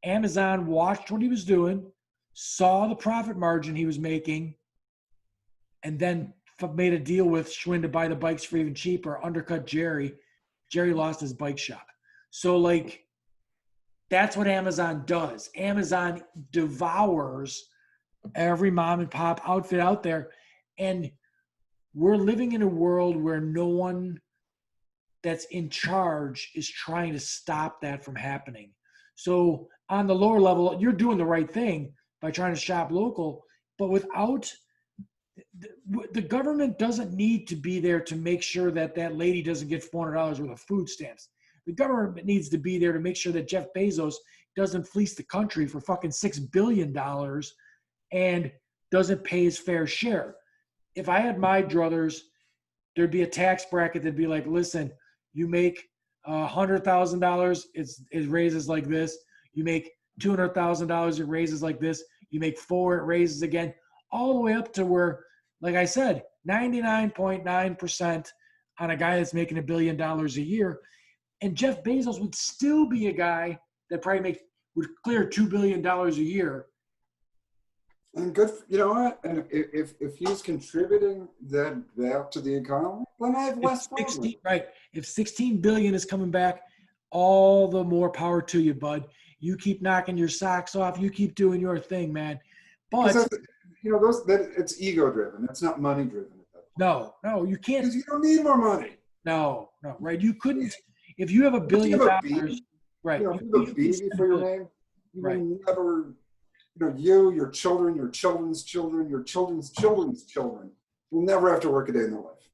Amazon watched what he was doing, saw the profit margin he was making, and then made a deal with Schwinn to buy the bikes for even cheaper, undercut Jerry. Jerry lost his bike shop. So, that's what Amazon does. Amazon devours every mom and pop outfit out there. And we're living in a world where no one that's in charge is trying to stop that from happening. So on the lower level, you're doing the right thing by trying to shop local, but without the government doesn't need to be there to make sure that lady doesn't get $400 worth of food stamps. The government needs to be there to make sure that Jeff Bezos doesn't fleece the country for fucking $6 billion and doesn't pay his fair share. If I had my druthers, there'd be a tax bracket that'd be like, listen, you make $100,000, it raises like this. You make $200,000, it raises like this. You make $4 million, it raises again, all the way up to where, like I said, 99.9% on a guy that's making $1 billion a year. And Jeff Bezos would still be a guy that probably would clear $2 billion a year. And good, you know what? And if he's contributing that back to the economy, then I have less problem. Right. If 16 billion is coming back, all the more power to you, bud. You keep knocking your socks off. You keep doing your thing, man. But it's ego driven. It's not money driven. No, you can't. Because you don't need more money. No, right. You couldn't. If you have $1 billion, right? You have a baby for your name. You will never. Your children, your children's children, your children's children's children will never have to work a day in their life.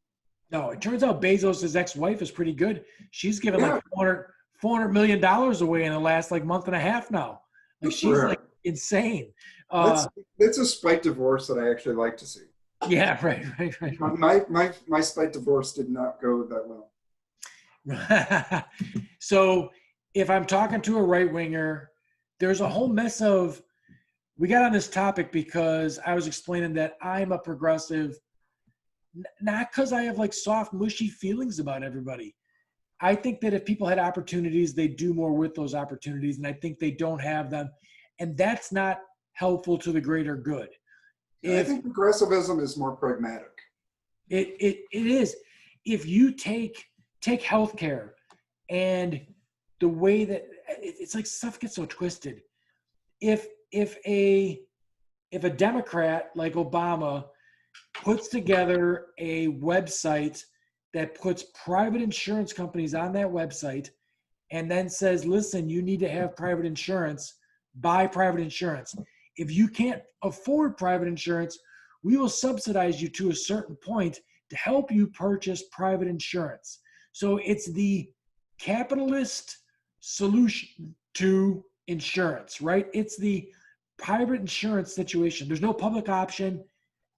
No, it turns out Bezos' ex-wife is pretty good. She's given Yeah. like $400 million away in the last like month and a half now. Like Good for she's her. like insane. That's a spite divorce that I actually like to see. Yeah, right. My spite divorce did not go that well. So if I'm talking to a right winger, there's a whole mess of, we got on this topic because I was explaining that I'm a progressive, not because I have like soft, mushy feelings about everybody. I think that if people had opportunities, they'd do more with those opportunities. And I think they don't have them. And that's not helpful to the greater good. I think progressivism is more pragmatic. It is. If you take healthcare and the way that it's like stuff gets so twisted. If a Democrat like Obama puts together a website that puts private insurance companies on that website and then says, listen, you need to have private insurance, buy private insurance. If you can't afford private insurance, we will subsidize you to a certain point to help you purchase private insurance. So it's the capitalist solution to insurance, right? It's the private insurance situation. There's no public option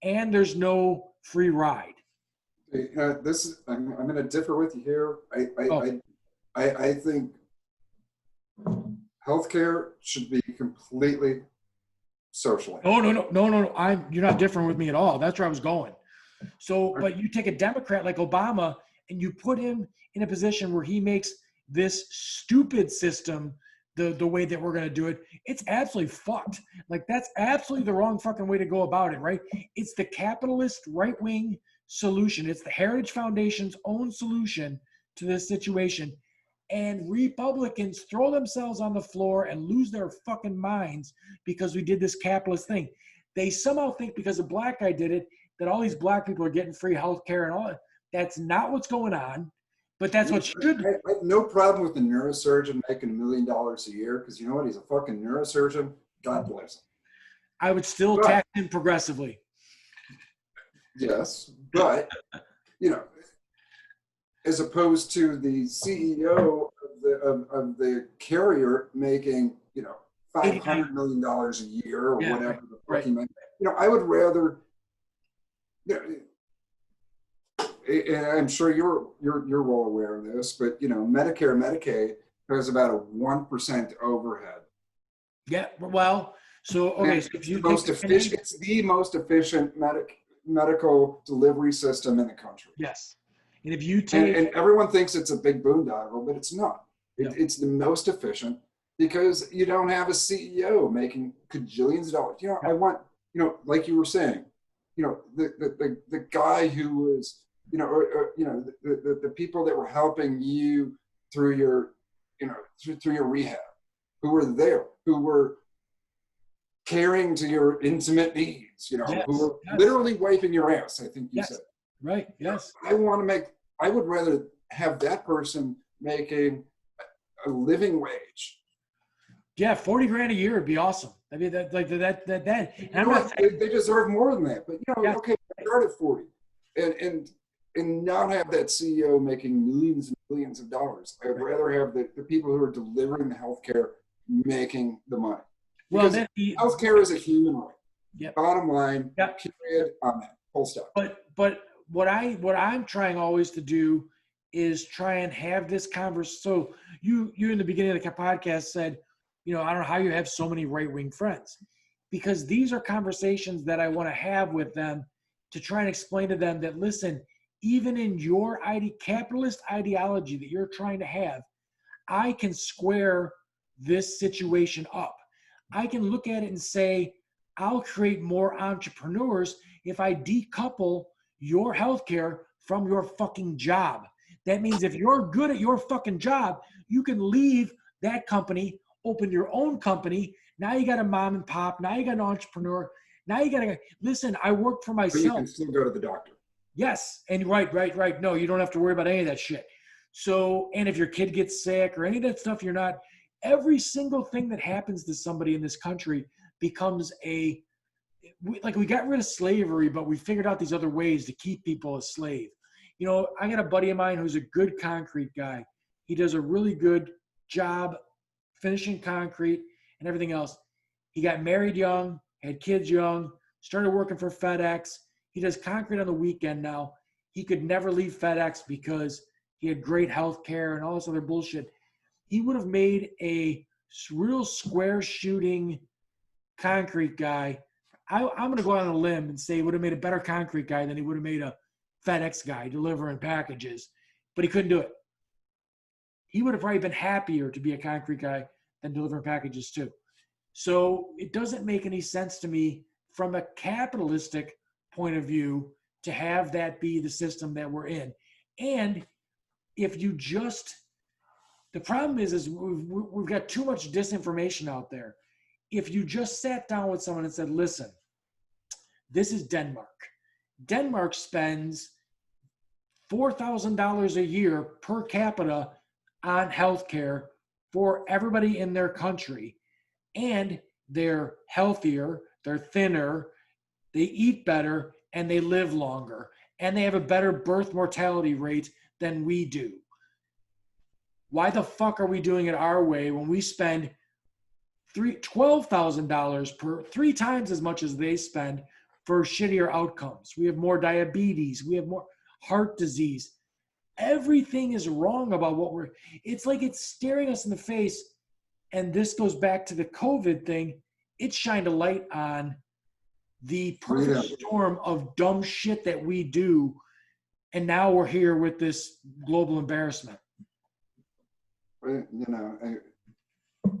and there's no free ride. I'm going to differ with you here. I think healthcare should be completely socialized. No. You're not different with me at all. That's where I was going. So, but you take a Democrat like Obama and you put him in a position where he makes this stupid system the way that we're going to do it. It's absolutely fucked. Like that's absolutely the wrong fucking way to go about it, right? It's the capitalist right-wing solution. It's the Heritage Foundation's own solution to this situation. And Republicans throw themselves on the floor and lose their fucking minds because we did this capitalist thing. They somehow think because a black guy did it, that all these black people are getting free health care and all that. That's not what's going on, but that's what should. I have no problem with the neurosurgeon making $1 million a year because you know what? He's a fucking neurosurgeon. God bless him. I would still tax him progressively. Yes, but, you know, as opposed to the CEO of the carrier making, you know, $500 million a year or whatever the fuck he made. You know, I would rather, you know, and I'm sure you're well aware of this, but you know, Medicare, Medicaid has about a 1% overhead. Yeah, well, so okay, so if you it's the most efficient medical delivery system in the country. Yes, and if you take and everyone thinks it's a big boondoggle, but it's not. It's the most efficient because you don't have a CEO making cajillions of dollars. You know, I want, you know, like you were saying, you know, the guy who was, you know, or you know, the people that were helping you through your, you know, through your rehab, who were there, who were caring to your intimate needs, you know, who were literally wiping your ass, I think you said. Right, yes. I would rather have that person making a living wage. Yeah, 40 grand a year would be awesome. I mean, that. And I'm not they deserve more than that, but you know, okay, start at 40, and not have that CEO making millions and millions of dollars. I'd rather have the people who are delivering the healthcare making the money. Because healthcare is a human right. Yep. Bottom line. Period. On that. Full stop. But what I'm trying always to do is try and have this conversation. So you in the beginning of the podcast said, you know, I don't know how you have so many right-wing friends, because these are conversations that I want to have with them to try and explain to them that, listen, even in your capitalist ideology that you're trying to have, I can square this situation up. I can look at it and say, I'll create more entrepreneurs if I decouple your healthcare from your fucking job. That means if you're good at your fucking job, you can leave that company, open your own company. Now you got a mom and pop. Now you got an entrepreneur. Now you got to listen. I work for myself. But you can still go to the doctor. Yes, and right. No, you don't have to worry about any of that shit. So, and if your kid gets sick or any of that stuff, you're not. Every single thing that happens to somebody in this country becomes we got rid of slavery, but we figured out these other ways to keep people a slave. You know, I got a buddy of mine who's a good concrete guy. He does a really good job finishing concrete and everything else. He got married young, had kids young, started working for FedEx. He does concrete on the weekend now. He could never leave FedEx because he had great health care and all this other bullshit. He would have made a real square shooting concrete guy. I'm going to go out on a limb and say he would have made a better concrete guy than he would have made a FedEx guy delivering packages, but he couldn't do it. He would have probably been happier to be a concrete guy than delivering packages too. So it doesn't make any sense to me from a capitalistic point of view to have that be the system that we're in. And if you just, the problem is we've got too much disinformation out there. If you just sat down with someone and said, listen, this is Denmark. Denmark spends $4,000 a year per capita on healthcare for everybody in their country. And they're healthier, they're thinner, they eat better, and they live longer. And they have a better birth mortality rate than we do. Why the fuck are we doing it our way when we spend $12,000 per, 3 times as much as they spend for shittier outcomes? We have more diabetes, we have more heart disease. Everything is wrong about what we're, it's like it's staring us in the face. And this goes back to the COVID thing. It shined a light on the perfect storm of dumb shit that we do. And now we're here with this global embarrassment. You know,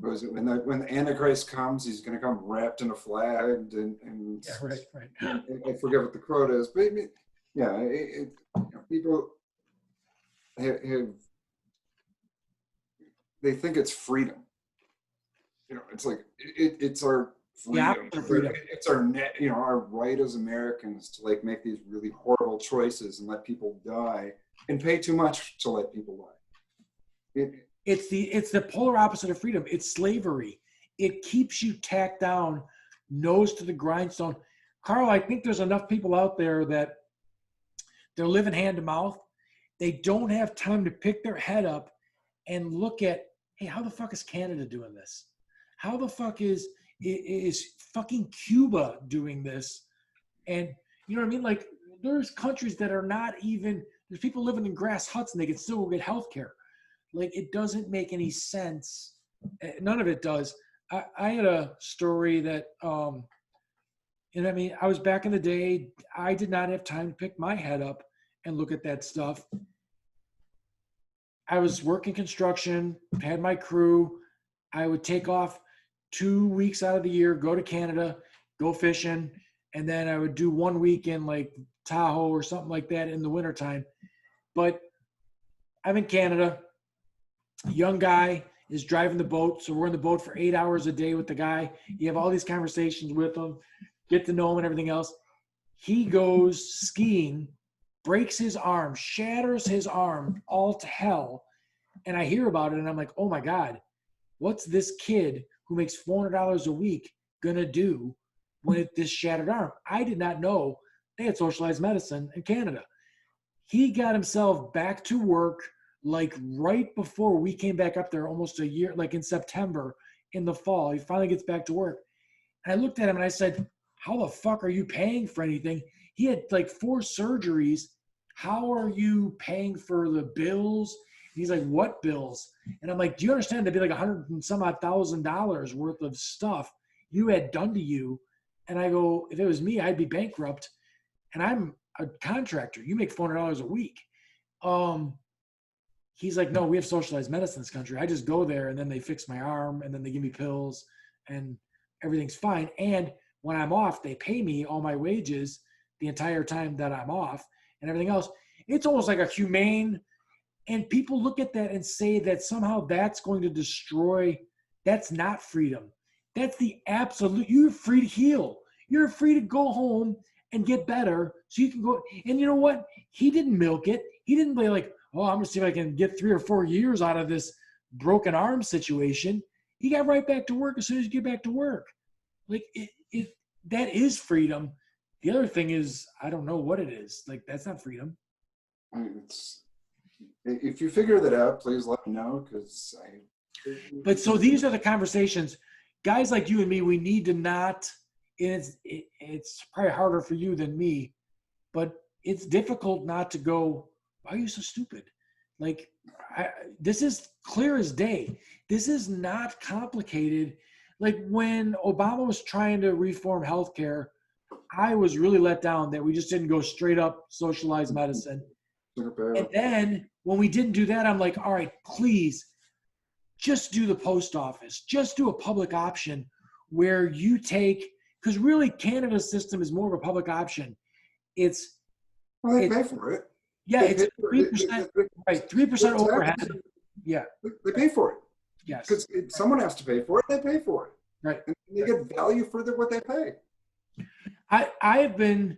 when the Antichrist comes, he's going to come wrapped in a flag, and Yeah, right. I forget what the quote is, but yeah, you know, people have, they think it's freedom. You know, it's like it's our freedom. Yeah, freedom. It's our net, you know, our right as Americans to like make these really horrible choices and let people die and pay too much to let people die. It's the polar opposite of freedom. It's slavery. It keeps you tacked down, nose to the grindstone. Karl, I think there's enough people out there that they're living hand to mouth. They don't have time to pick their head up and look at, hey, how the fuck is Canada doing this? How the fuck is fucking Cuba doing this? And you know what I mean? Like there's countries that are not even, there's people living in grass huts and they can still get health care. Like it doesn't make any sense. None of it does. I had a story that, and I mean, I was back in the day, I did not have time to pick my head up and look at that stuff. I was working construction, had my crew. I would take off 2 weeks out of the year, go to Canada, go fishing, and then I would do 1 week in like Tahoe or something like that in the wintertime. But I'm in Canada. Young guy is driving the boat. So we're in the boat for 8 hours a day with the guy. You have all these conversations with him, get to know him and everything else. He goes skiing, breaks his arm, shatters his arm all to hell. And I hear about it and I'm like, oh my God, what's this kid who makes $400 a week gonna do with this shattered arm? I did not know they had socialized medicine in Canada. He got himself back to work like right before we came back up there, almost a year, like in September in the fall. He finally gets back to work. And I looked at him and I said, how the fuck are you paying for anything? He had like 4 surgeries. How are you paying for the bills? And he's like, what bills? And I'm like, do you understand that'd be like $100 and some odd $1,000 worth of stuff you had done to you? And I go, if it was me, I'd be bankrupt. And I'm a contractor. You make $400 a week. He's like, no, we have socialized medicine in this country. I just go there and then they fix my arm and then they give me pills and everything's fine. And when I'm off, they pay me all my wages the entire time that I'm off and everything else. It's almost like a humane, and people look at that and say that somehow that's going to destroy, that's not freedom. That's the absolute, you're free to heal. You're free to go home and get better so you can go. And you know what? He didn't milk it. He didn't be like, oh, I'm going to see if I can get 3 or 4 years out of this broken arm situation. He got right back to work as soon as you get back to work. Like, that is freedom. The other thing is, I don't know what it is. Like, that's not freedom. it's, if you figure that out, please let me know, because But so these are the conversations, guys like you and me, we need to not, and it's probably harder for you than me, but it's difficult not to go, why are you so stupid? Like, this is clear as day. This is not complicated. Like when Obama was trying to reform healthcare, I was really let down that we just didn't go straight up socialized medicine. And then when we didn't do that, I'm like, all right, please just do the post office. Just do a public option where you take, because really Canada's system is more of a public option. Well, they pay for it. Yeah, They it's pay for 3%, it. right? 3% overhead. Taxes, Yeah, they pay for it. yes, Because someone has to pay for it, they pay for it. right. And they get value for what they pay. I've been,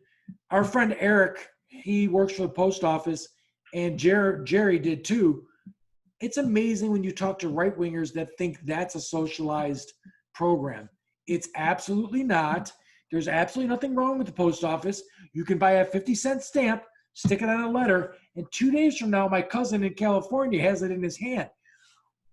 our friend Eric, he works for the post office, and Jerry did too. It's amazing when you talk to right wingers that think that's a socialized program. It's absolutely not. There's absolutely nothing wrong with the post office. You can buy a 50-cent stamp, stick it on a letter, and 2 days from now, my cousin in California has it in his hand.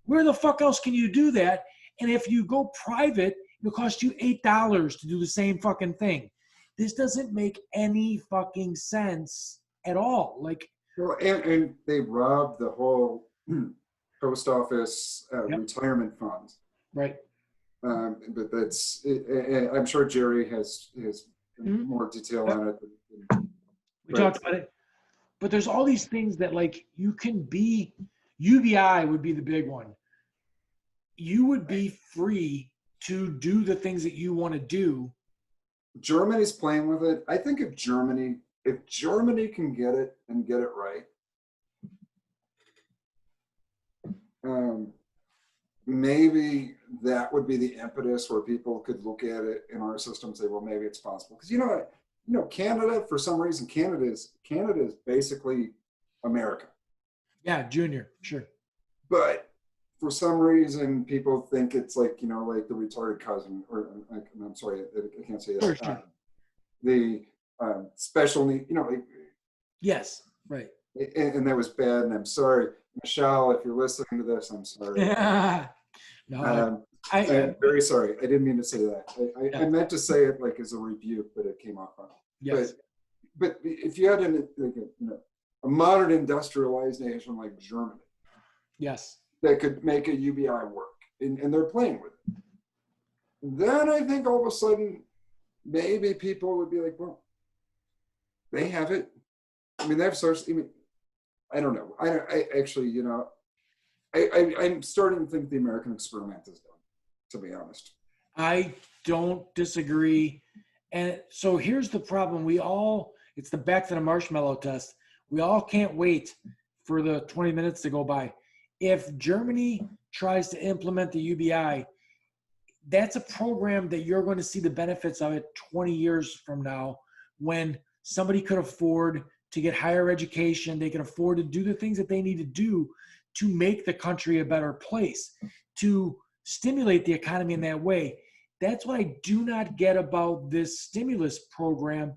Where the fuck else can you do that? And if you go private, it'll cost you $8 to do the same fucking thing. This doesn't make any fucking sense at all. Like, Well, and they robbed the whole post office Yep. retirement fund. right. But that's, I'm sure Jerry has Mhm. more detail Yep. on it. We talked about it. But there's all these things that like you can be, UBI would be the big one. You would be free to do the things that you want to do. Germany's playing with it. I think if Germany can get it and get it right, maybe that would be the impetus where people could look at it in our system and say, well, maybe it's possible. Because Canada, for some reason, Canada is basically America. Yeah, junior, sure. But for some reason, people think it's like, like the retarded cousin, or I'm sorry, I can't say that. Sure, sure. The special need, Yes, right. and that was bad. And I'm sorry, Michelle, if you're listening to this, I'm sorry. No, I'm very sorry. I didn't mean to say that. I Yeah. meant to say it like as a rebuke, but it came off wrong. yes, But if you had a modern industrialized nation like Germany yes. that could make a UBI work, and they're playing with it, then I think all of a sudden maybe people would be like, well, they have it. I mean, they have source. I don't know. I actually, I'm starting to think the American experiment is done, to be honest. I don't disagree. And so here's the problem. It's the back to the marshmallow test. We all can't wait for the 20 minutes to go by. If Germany tries to implement the UBI, that's a program that you're going to see the benefits of it 20 years from now, when somebody could afford to get higher education. They can afford to do the things that they need to do to make the country a better place, to stimulate the economy in that way. That's what I do not get about this stimulus program,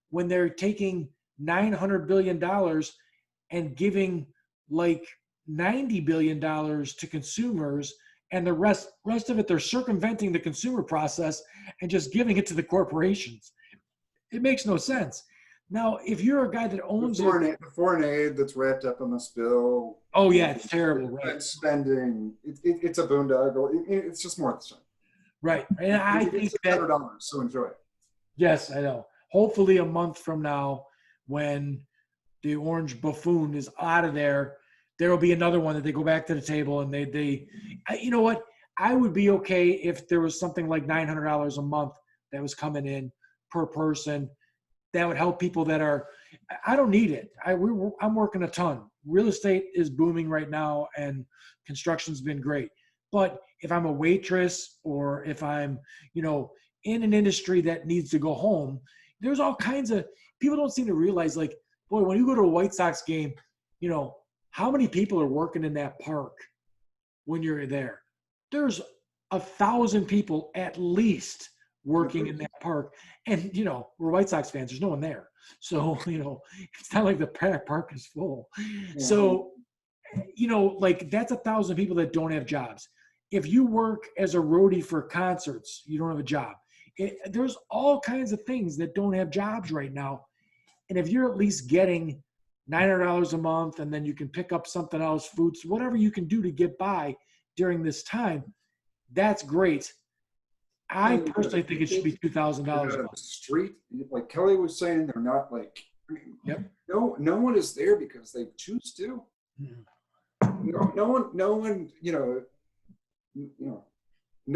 when they're taking $900 billion and giving like $90 billion to consumers, and the rest of it, they're circumventing the consumer process and just giving it to the corporations. It makes no sense. Now, if you're a guy that owns the foreign aid that's wrapped up in this bill. Oh yeah, it's terrible, right? Spending, it's a boondoggle. It's just more of the same. Right, and I think that $600, so enjoy it. yes, I know. Hopefully, a month from now, when the orange buffoon is out of there, there will be another one that they go back to the table and you know what? I would be okay if there was something like $900 a month that was coming in per person. That would help people that are, I don't need it. I'm working a ton. Real estate is booming right now and construction's been great. But if I'm a waitress, or if I'm, in an industry that needs to go home, there's all kinds of, people don't seem to realize, like, boy, when you go to a White Sox game, how many people are working in that park when you're there? There's 1,000 people at least working in that park. And, you know, we're White Sox fans. There's no one there. So, you know, it's not like the park is full. So, you know, like that's 1,000 people that don't have jobs. If you work as a roadie for concerts, you don't have a job. There's all kinds of things that don't have jobs right now. And if you're at least getting $900 a month, and then you can pick up something else, foods, whatever you can do to get by during this time, that's great. I personally think it should be $2,000 a month. The street, like Kelly was saying, they're not like, Yep. no one is there because they choose to. No one, no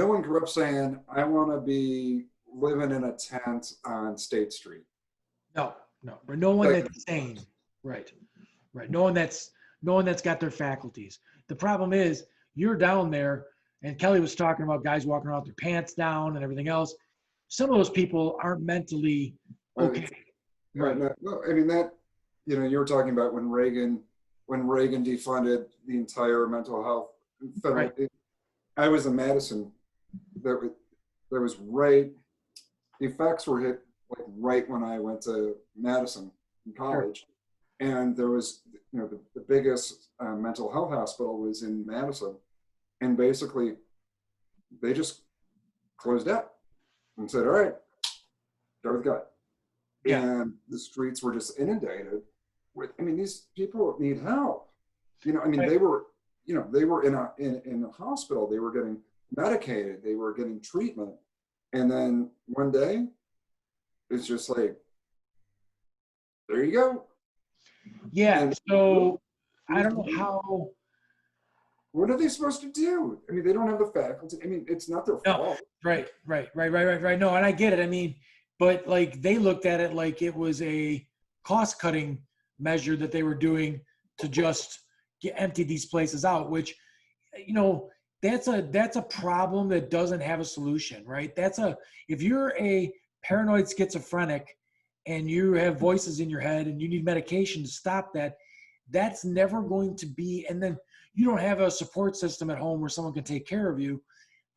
one grew up saying, I want to be living in a tent on State Street. No, but no one that's sane. Right. No one that's got their faculties. The problem is you're down there, and Kelly was talking about guys walking around with their pants down and everything else. Some of those people aren't mentally okay. Right. No, I mean that, you were talking about when Reagan defunded the entire mental health federal. Right. I was in Madison. That was right. The effects were hit like right when I went to Madison in college, and there was the biggest mental health hospital was in Madison, and basically they just closed up and said, all right, go with God. Yeah. And the streets were just inundated with, these people need help. They were, they were in a hospital, they were getting medicated, they were getting treatment. And then one day it's just like, there you go. Yeah. And so I don't know how. What are they supposed to do? They don't have the faculty. It's not their fault. Right. No, and I get it. But like they looked at it like it was a cost-cutting measure that they were doing to just empty these places out, which, that's a problem that doesn't have a solution, right? If you're a paranoid schizophrenic and you have voices in your head and you need medication to stop that, that's never going to be, and then you don't have a support system at home where someone can take care of you,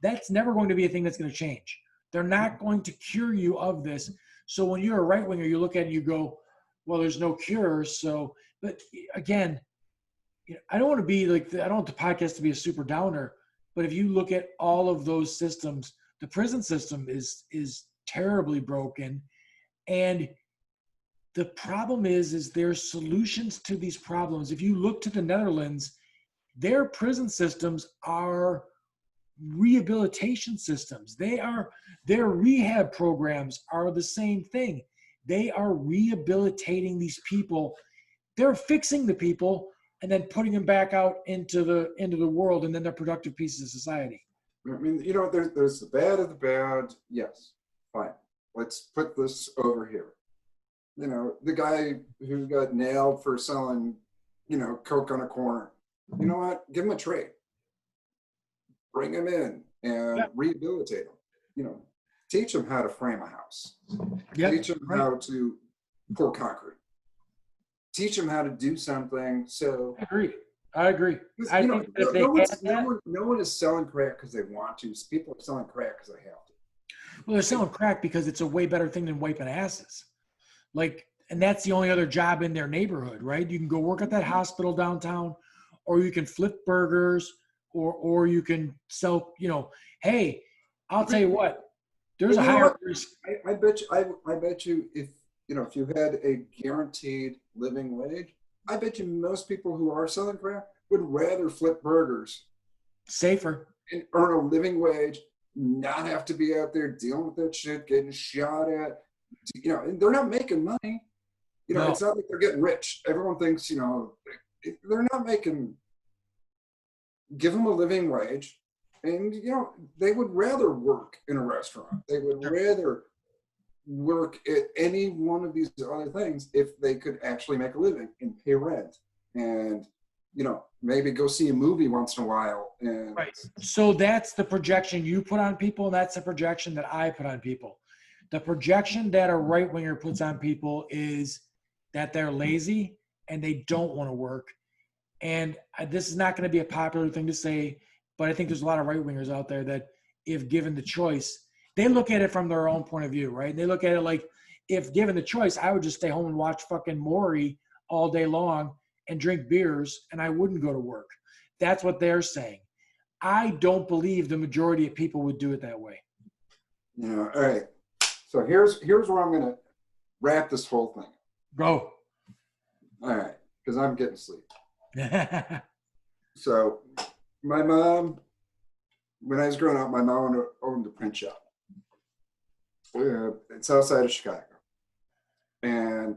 that's never going to be a thing that's going to change. They're not going to cure you of this. So when you're a right winger, you look at it and you go, well, there's no cure. So, but again, I don't want to be like, I don't want the podcast to be a super downer, but if you look at all of those systems, the prison system is terribly broken. And the problem is there's solutions to these problems. If you look to the Netherlands, their prison systems are rehabilitation systems. Their rehab programs are the same thing. They are rehabilitating these people. They're fixing the people and then putting them back out into the world, and then they're productive pieces of society. There's the bad of the bad. Yes, fine. Let's put this over here. The guy who got nailed for selling, coke on a corner. You know what? Give him a trade. Bring him in and rehabilitate him. Teach him how to frame a house. Yep. Teach him how to pour concrete. Teach them how to do something. So I agree. No one is selling crack because they want to. People are selling crack because they have to. Well, they're selling crack because it's a way better thing than wiping asses. And that's the only other job in their neighborhood, right? You can go work at that hospital downtown, or you can flip burgers, or you can sell. Hey, I'll tell you what. There's a higher risk. I bet you if you had a guaranteed living wage, I bet you most people who are selling crack would rather flip burgers. Safer. And earn a living wage, not have to be out there dealing with that shit, getting shot at. And they're not making money. No. It's not like they're getting rich. Everyone thinks, they're not making, give them a living wage. And, they would rather work in a restaurant. They would rather work at any one of these other things if they could actually make a living and pay rent and, maybe go see a movie once in a while. And right. So that's the projection you put on people, and that's the projection that I put on people. The projection that a right winger puts on people is that they're lazy and they don't want to work. And this is not going to be a popular thing to say, but I think there's a lot of right wingers out there that, if given the choice, they look at it from their own point of view, right? They look at it like, if given the choice, I would just stay home and watch fucking Maury all day long and drink beers, and I wouldn't go to work. That's what they're saying. I don't believe the majority of people would do it that way. All right. So here's where I'm gonna wrap this whole thing. Go. All right, because I'm getting sleep. So my mom, when I was growing up, my mom owned a print shop. It's outside of Chicago. And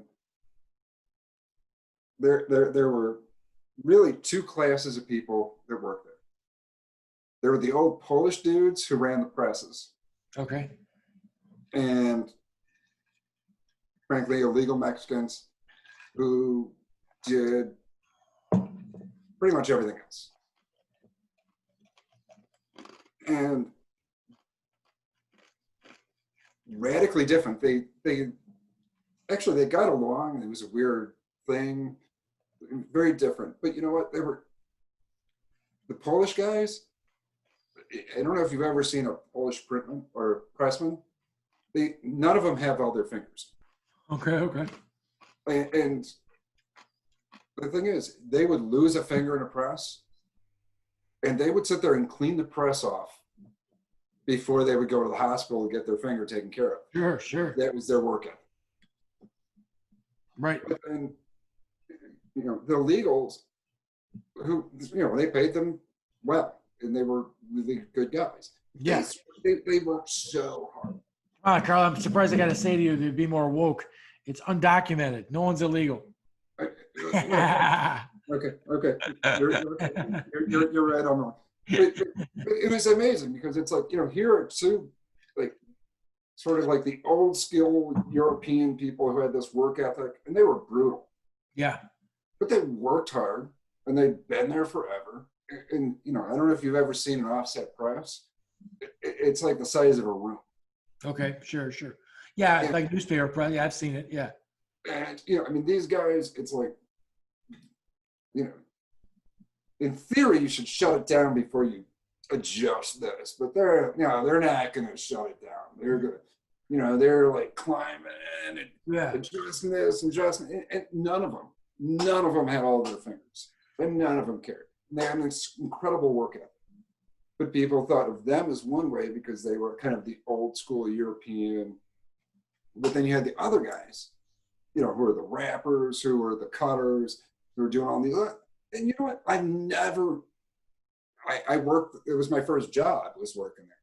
there were really two classes of people that worked there. There were the old Polish dudes who ran the presses. Okay. And frankly, illegal Mexicans who did pretty much everything else. And radically different. They got along. It was a weird thing, very different. But you know what? They were the Polish guys. I don't know if you've ever seen a Polish printman or pressman. None of them have all their fingers. Okay. And the thing is, they would lose a finger in a press, and they would sit there and clean the press off before they would go to the hospital to get their finger taken care of. Sure. That was their work ethic. Right. But then, the illegals, who, they paid them well, and they were really good guys. Yes. They worked so hard. Carl, I'm surprised I got to say to you to be more woke. It's undocumented. No one's illegal. Okay. You're right on that. It was amazing because it's like, here are two, like, sort of like the old school European people who had this work ethic, and they were brutal. Yeah. But they worked hard, and they'd been there forever. And, I don't know if you've ever seen an offset press. It's like the size of a room. Okay, sure. Yeah, like newspaper press. Yeah, I've seen it. Yeah. And, these guys, it's like, in theory, you should shut it down before you adjust this, but they're not going to shut it down. They're going to, they're like climbing and adjusting this, adjusting, and none of them had all their fingers, and none of them cared. And they had this incredible work ethic. But people thought of them as one way because they were kind of the old school European. But then you had the other guys, who were the rappers, who were the cutters, who were doing all these. And you know what? I worked, it was my first job, was working there.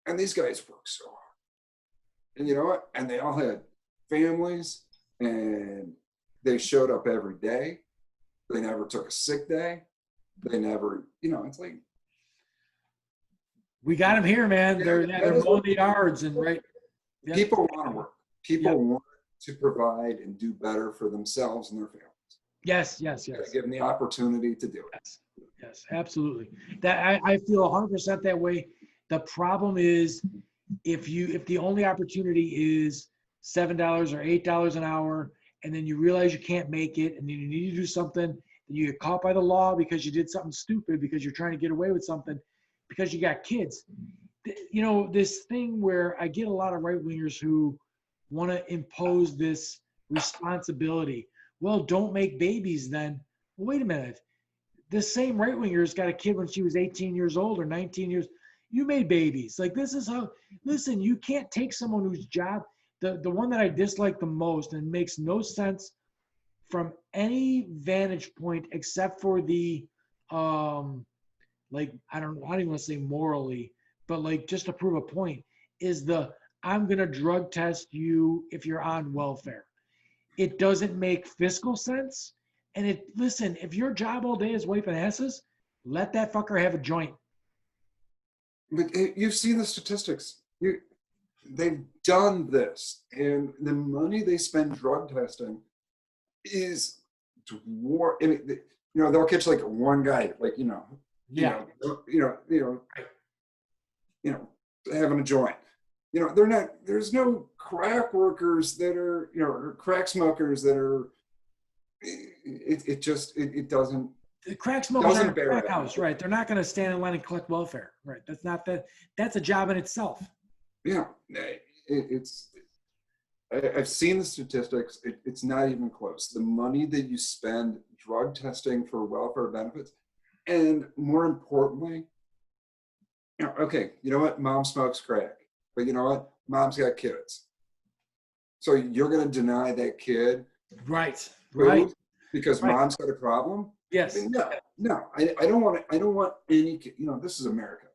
And these guys worked so hard. And you know what? And they all had families, and they showed up every day. They never took a sick day. They never, it's like. We got them here, man. They're mowing the yards and right. Yeah. People want to work. People want to provide and do better for themselves and their families. Yes. Give them the opportunity to do it. Yes, absolutely. That I feel 100% that way. The problem is if the only opportunity is $7 or $8 an hour, and then you realize you can't make it, and then you need to do something, and you get caught by the law because you did something stupid because you're trying to get away with something because you got kids. This thing where I get a lot of right-wingers who want to impose this responsibility. Well, don't make babies then. Well, wait a minute. The same right-wingers got a kid when she was 18 years old or 19 years. You made babies. Like, this is how, listen, you can't take someone whose job, the one that I dislike the most and makes no sense from any vantage point except for the, like, I don't even want to say morally, but like just to prove a point, is I'm going to drug test you if you're on welfare. It doesn't make fiscal sense. And listen, if your job all day is wiping asses, let that fucker have a joint. But you've seen the statistics. They've done this, and the money they spend drug testing is they'll catch like one guy, like having a joint. They're not. There's no crack workers that are or crack smokers that are. It doesn't. The crack smokers are in a crack house, right? They're not going to stand in line and collect welfare, right? That's a job in itself. Yeah, I've seen the statistics. It's not even close. The money that you spend drug testing for welfare benefits, and more importantly, okay, you know what? Mom smokes crack, but you know what? Mom's got kids. So you're going to deny that kid Right. Right. food because Right. mom's got a problem? I Yes. mean, no. I don't want to. I don't want any. This is America.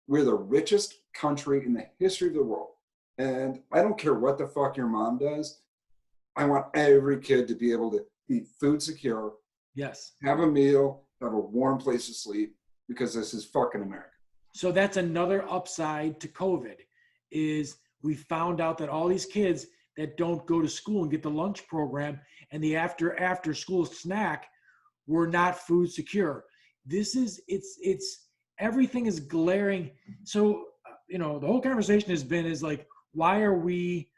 We're the richest country in the history of the world, and I don't care what the fuck your mom does. I want every kid to be able to be food secure, Yes. have a meal, have a warm place to sleep, because this is fucking America. So that's another upside to COVID is we found out that all these kids that don't go to school and get the lunch program and the after school snack were not food secure. This is it's everything is glaring. So the whole conversation has been is like, why are we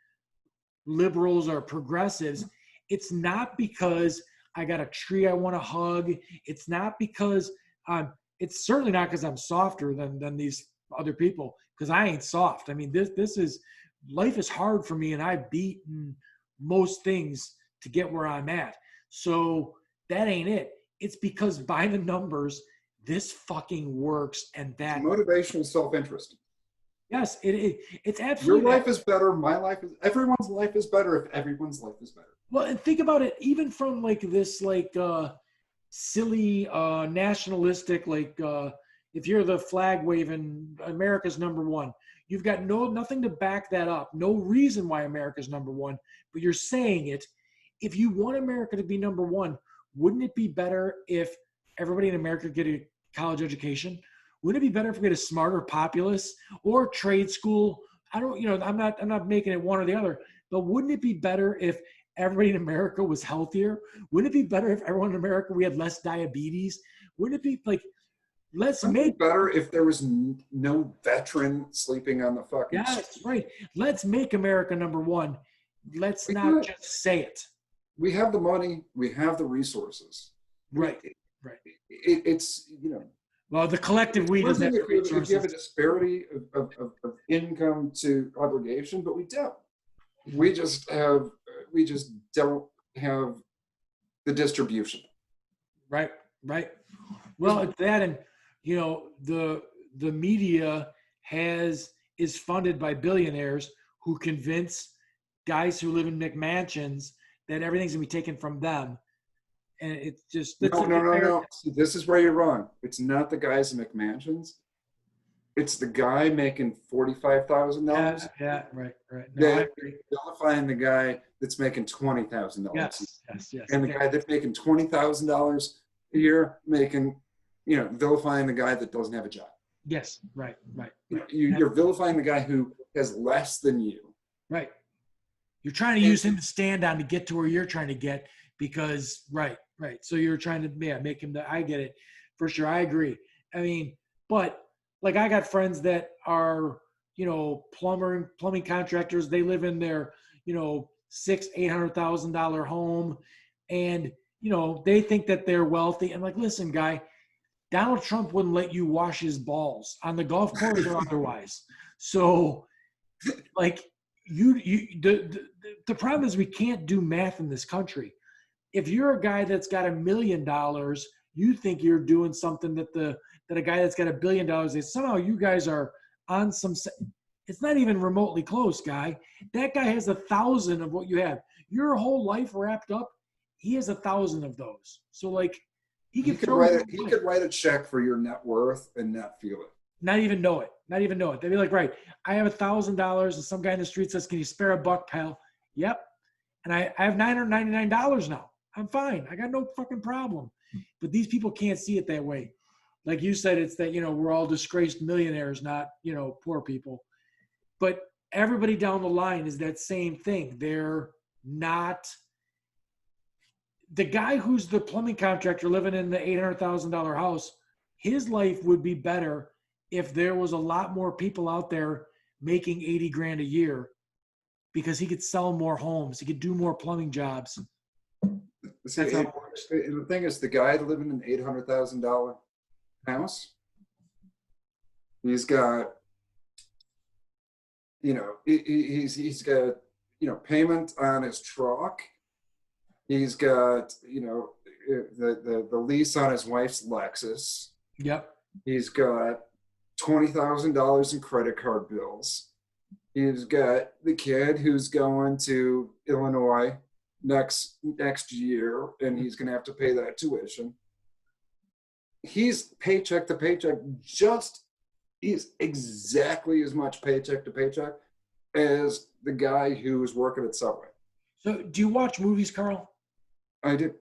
liberals or progressives? It's not because I got a tree I want to hug. It's not because it's certainly not because I'm softer than these other people, because I ain't soft. I mean, this is life is hard for me, and I've beaten most things to get where I'm at. So that ain't it. It's because by the numbers, this fucking works, and that Motivational self-interest. yes, it's Your absolutely. life is better. My life is. Everyone's life is better if everyone's life is better. Well, and think about it, even from like this silly nationalistic, if you're the flag waving America's number one, you've got nothing to back that up, no reason why America's number one, but you're saying it. If you want America to be number one, wouldn't it be better if everybody in America get a college education? Wouldn't it be better if we get a smarter populace or trade school? I'm not making it one or the other, but wouldn't it be better if everybody in America was healthier? Wouldn't it be better if everyone in America, we had less diabetes? Wouldn't it be like, let's Wouldn't it make be better if there was no veteran sleeping on the fucking yes, right. Let's make America number one. Let's We not could. just say it. We have the money. We have the resources. Right. Right. It's Well, the collective we doesn't have the if you have a resources. disparity of income to obligation, but we don't. We just don't have the distribution. Right. Right. Well, it's that, and the media is funded by billionaires who convince guys who live in McMansions that everything's gonna be taken from them, and it's just No. See, this is where you're wrong. It's not the guys in McMansions. It's the guy making $45,000. Yeah, right. No, I agree. Vilifying the guy that's making $20,000. Yes. And the guy that's making $20,000 a year vilifying the guy that doesn't have a job. Yes, right. You're vilifying the guy who has less than you. Right. You're trying to use him to stand on to get to where you're trying to get because, right. So you're trying to make him I get it. For sure. I agree. I mean, but like I got friends that are, plumbing contractors. They live in their, $600,000-$800,000 home. And, they think that they're wealthy. And like, listen, guy, Donald Trump wouldn't let you wash his balls on the golf course or otherwise. So like the problem is we can't do math in this country. If you're a guy that's got $1 million, you think you're doing something that a guy that's got $1 billion is. Somehow you guys are on some. It's not even remotely close, guy. That guy has 1,000 of what you have. Your whole life wrapped up. He has 1,000 of those. So like he could write a check for your net worth and not feel it. Not even know it. They'd be like, right, I have $1,000 and some guy in the street says, can you spare a buck, pal? Yep. And I have $999 now. I'm fine. I got no fucking problem. But these people can't see it that way. Like you said, it's that, we're all disgraced millionaires, not, poor people. But everybody down the line is that same thing. They're not. The guy who's the plumbing contractor living in the $800,000 house, his life would be better if there was a lot more people out there making 80 grand a year, because he could sell more homes. He could do more plumbing jobs. See, That's how it works. And the thing is, the guy living in an $800,000 house, he's got he's got, payment on his truck. He's got, the lease on his wife's Lexus. Yep. He's got $20,000 in credit card bills. He's got the kid who's going to Illinois next year, and he's going to have to pay that tuition. He's paycheck to paycheck. He's exactly as much paycheck to paycheck as the guy who was working at Subway. So, do you watch movies, Karl? I do.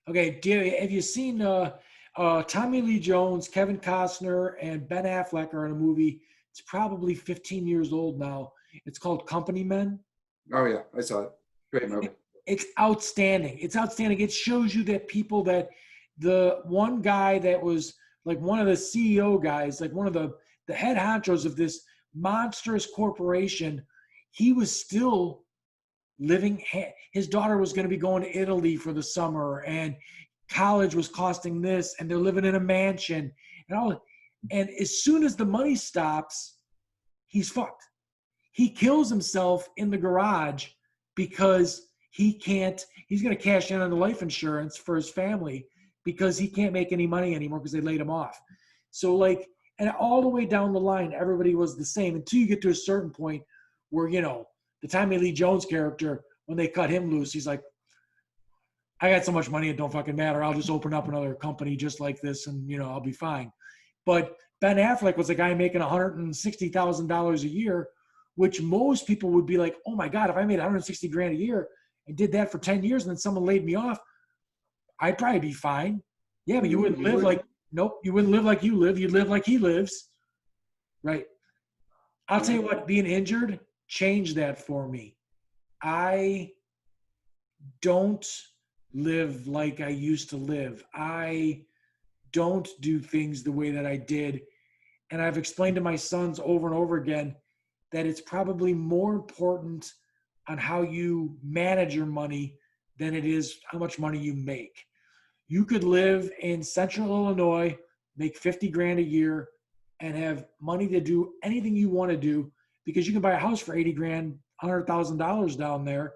Okay. Have you seen Tommy Lee Jones, Kevin Costner, and Ben Affleck are in a movie? It's probably 15 years old now. It's called Company Men. Oh yeah, I saw it. Great movie. It's outstanding. It's outstanding. It shows you that people that the one guy that was like one of the CEO guys, like one of the head honchos of this monstrous corporation, he was still living. His daughter was going to be going to Italy for the summer, and college was costing this, and they're living in a mansion and all. And as soon as the money stops, he's fucked. He kills himself in the garage because he's going to cash in on the life insurance for his family because he can't make any money anymore because they laid him off. So and all the way down the line, everybody was the same until you get to a certain point where, the Tommy Lee Jones character, when they cut him loose, he's like, I got so much money, it don't fucking matter. I'll just open up another company just like this and, I'll be fine. But Ben Affleck was a guy making $160,000 a year, which most people would be like, oh my God, if I made $160,000 a year and did that for 10 years and then someone laid me off, I'd probably be fine. Yeah, but you wouldn't live like, nope, you wouldn't live like you live. You'd live like he lives. Right. I'll tell you what, being injured changed that for me. I don't live like I used to live. I don't do things the way that I did. And I've explained to my sons over and over again that it's probably more important on how you manage your money than it is how much money you make. You could live in central Illinois, make $50,000 a year, and have money to do anything you want to do because you can buy a house for $80,000, $100,000 down there,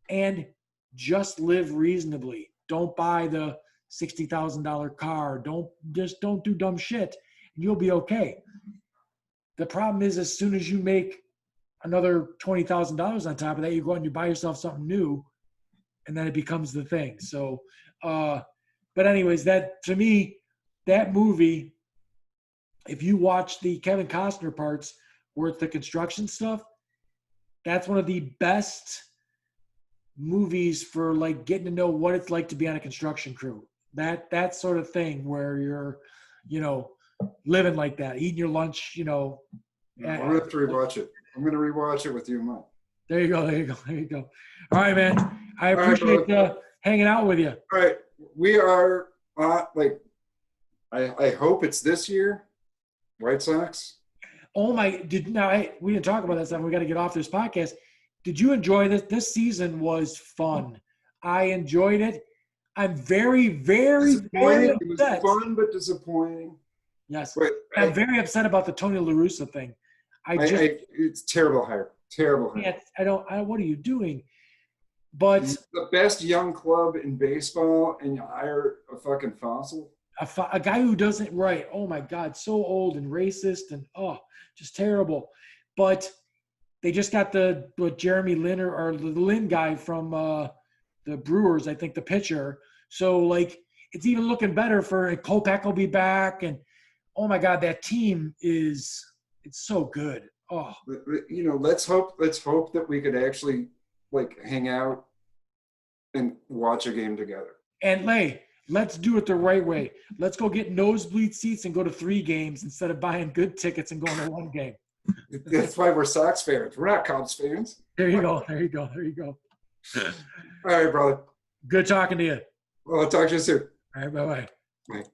and just live reasonably. Don't buy the $60,000 car. Don't do dumb shit, and you'll be okay. The problem is, as soon as you make another $20,000 on top of that, you go out and you buy yourself something new, and then it becomes the thing. So, but anyways, that to me, that movie, if you watch the Kevin Costner parts where it's the construction stuff, that's one of the best movies for getting to know what it's like to be on a construction crew. That sort of thing where you're, living like that, eating your lunch, I'll have to rewatch it. I'm going to rewatch it with you, Mike. There you go. All right, man. I appreciate hanging out with you. All right. We are I hope it's this year. White Sox. Oh my! We didn't talk about that stuff. We got to get off this podcast. Did you enjoy this? This season was fun. I enjoyed it. I'm very, very, very upset. It was fun, but disappointing. Yes, I'm very upset about the Tony La Russa thing. It's terrible hire. Terrible hire. What are you doing? But it's the best young club in baseball, and you hire a fucking fossil. A guy who doesn't right. Oh my God, so old and racist and just terrible. But they just got the Jeremy Lin or the Lin guy from the Brewers, I think the pitcher. So it's even looking better for Kopech will be back, and oh my God, that team it's so good. Oh, let's hope that we could actually hang out and watch a game together. And let's do it the right way. Let's go get nosebleed seats and go to 3 games instead of buying good tickets and going to 1 game. That's why we're Sox fans. We're not Cubs fans. There you go. All right, brother. Good talking to you. Well, I'll talk to you soon. All right, bye-bye. Bye.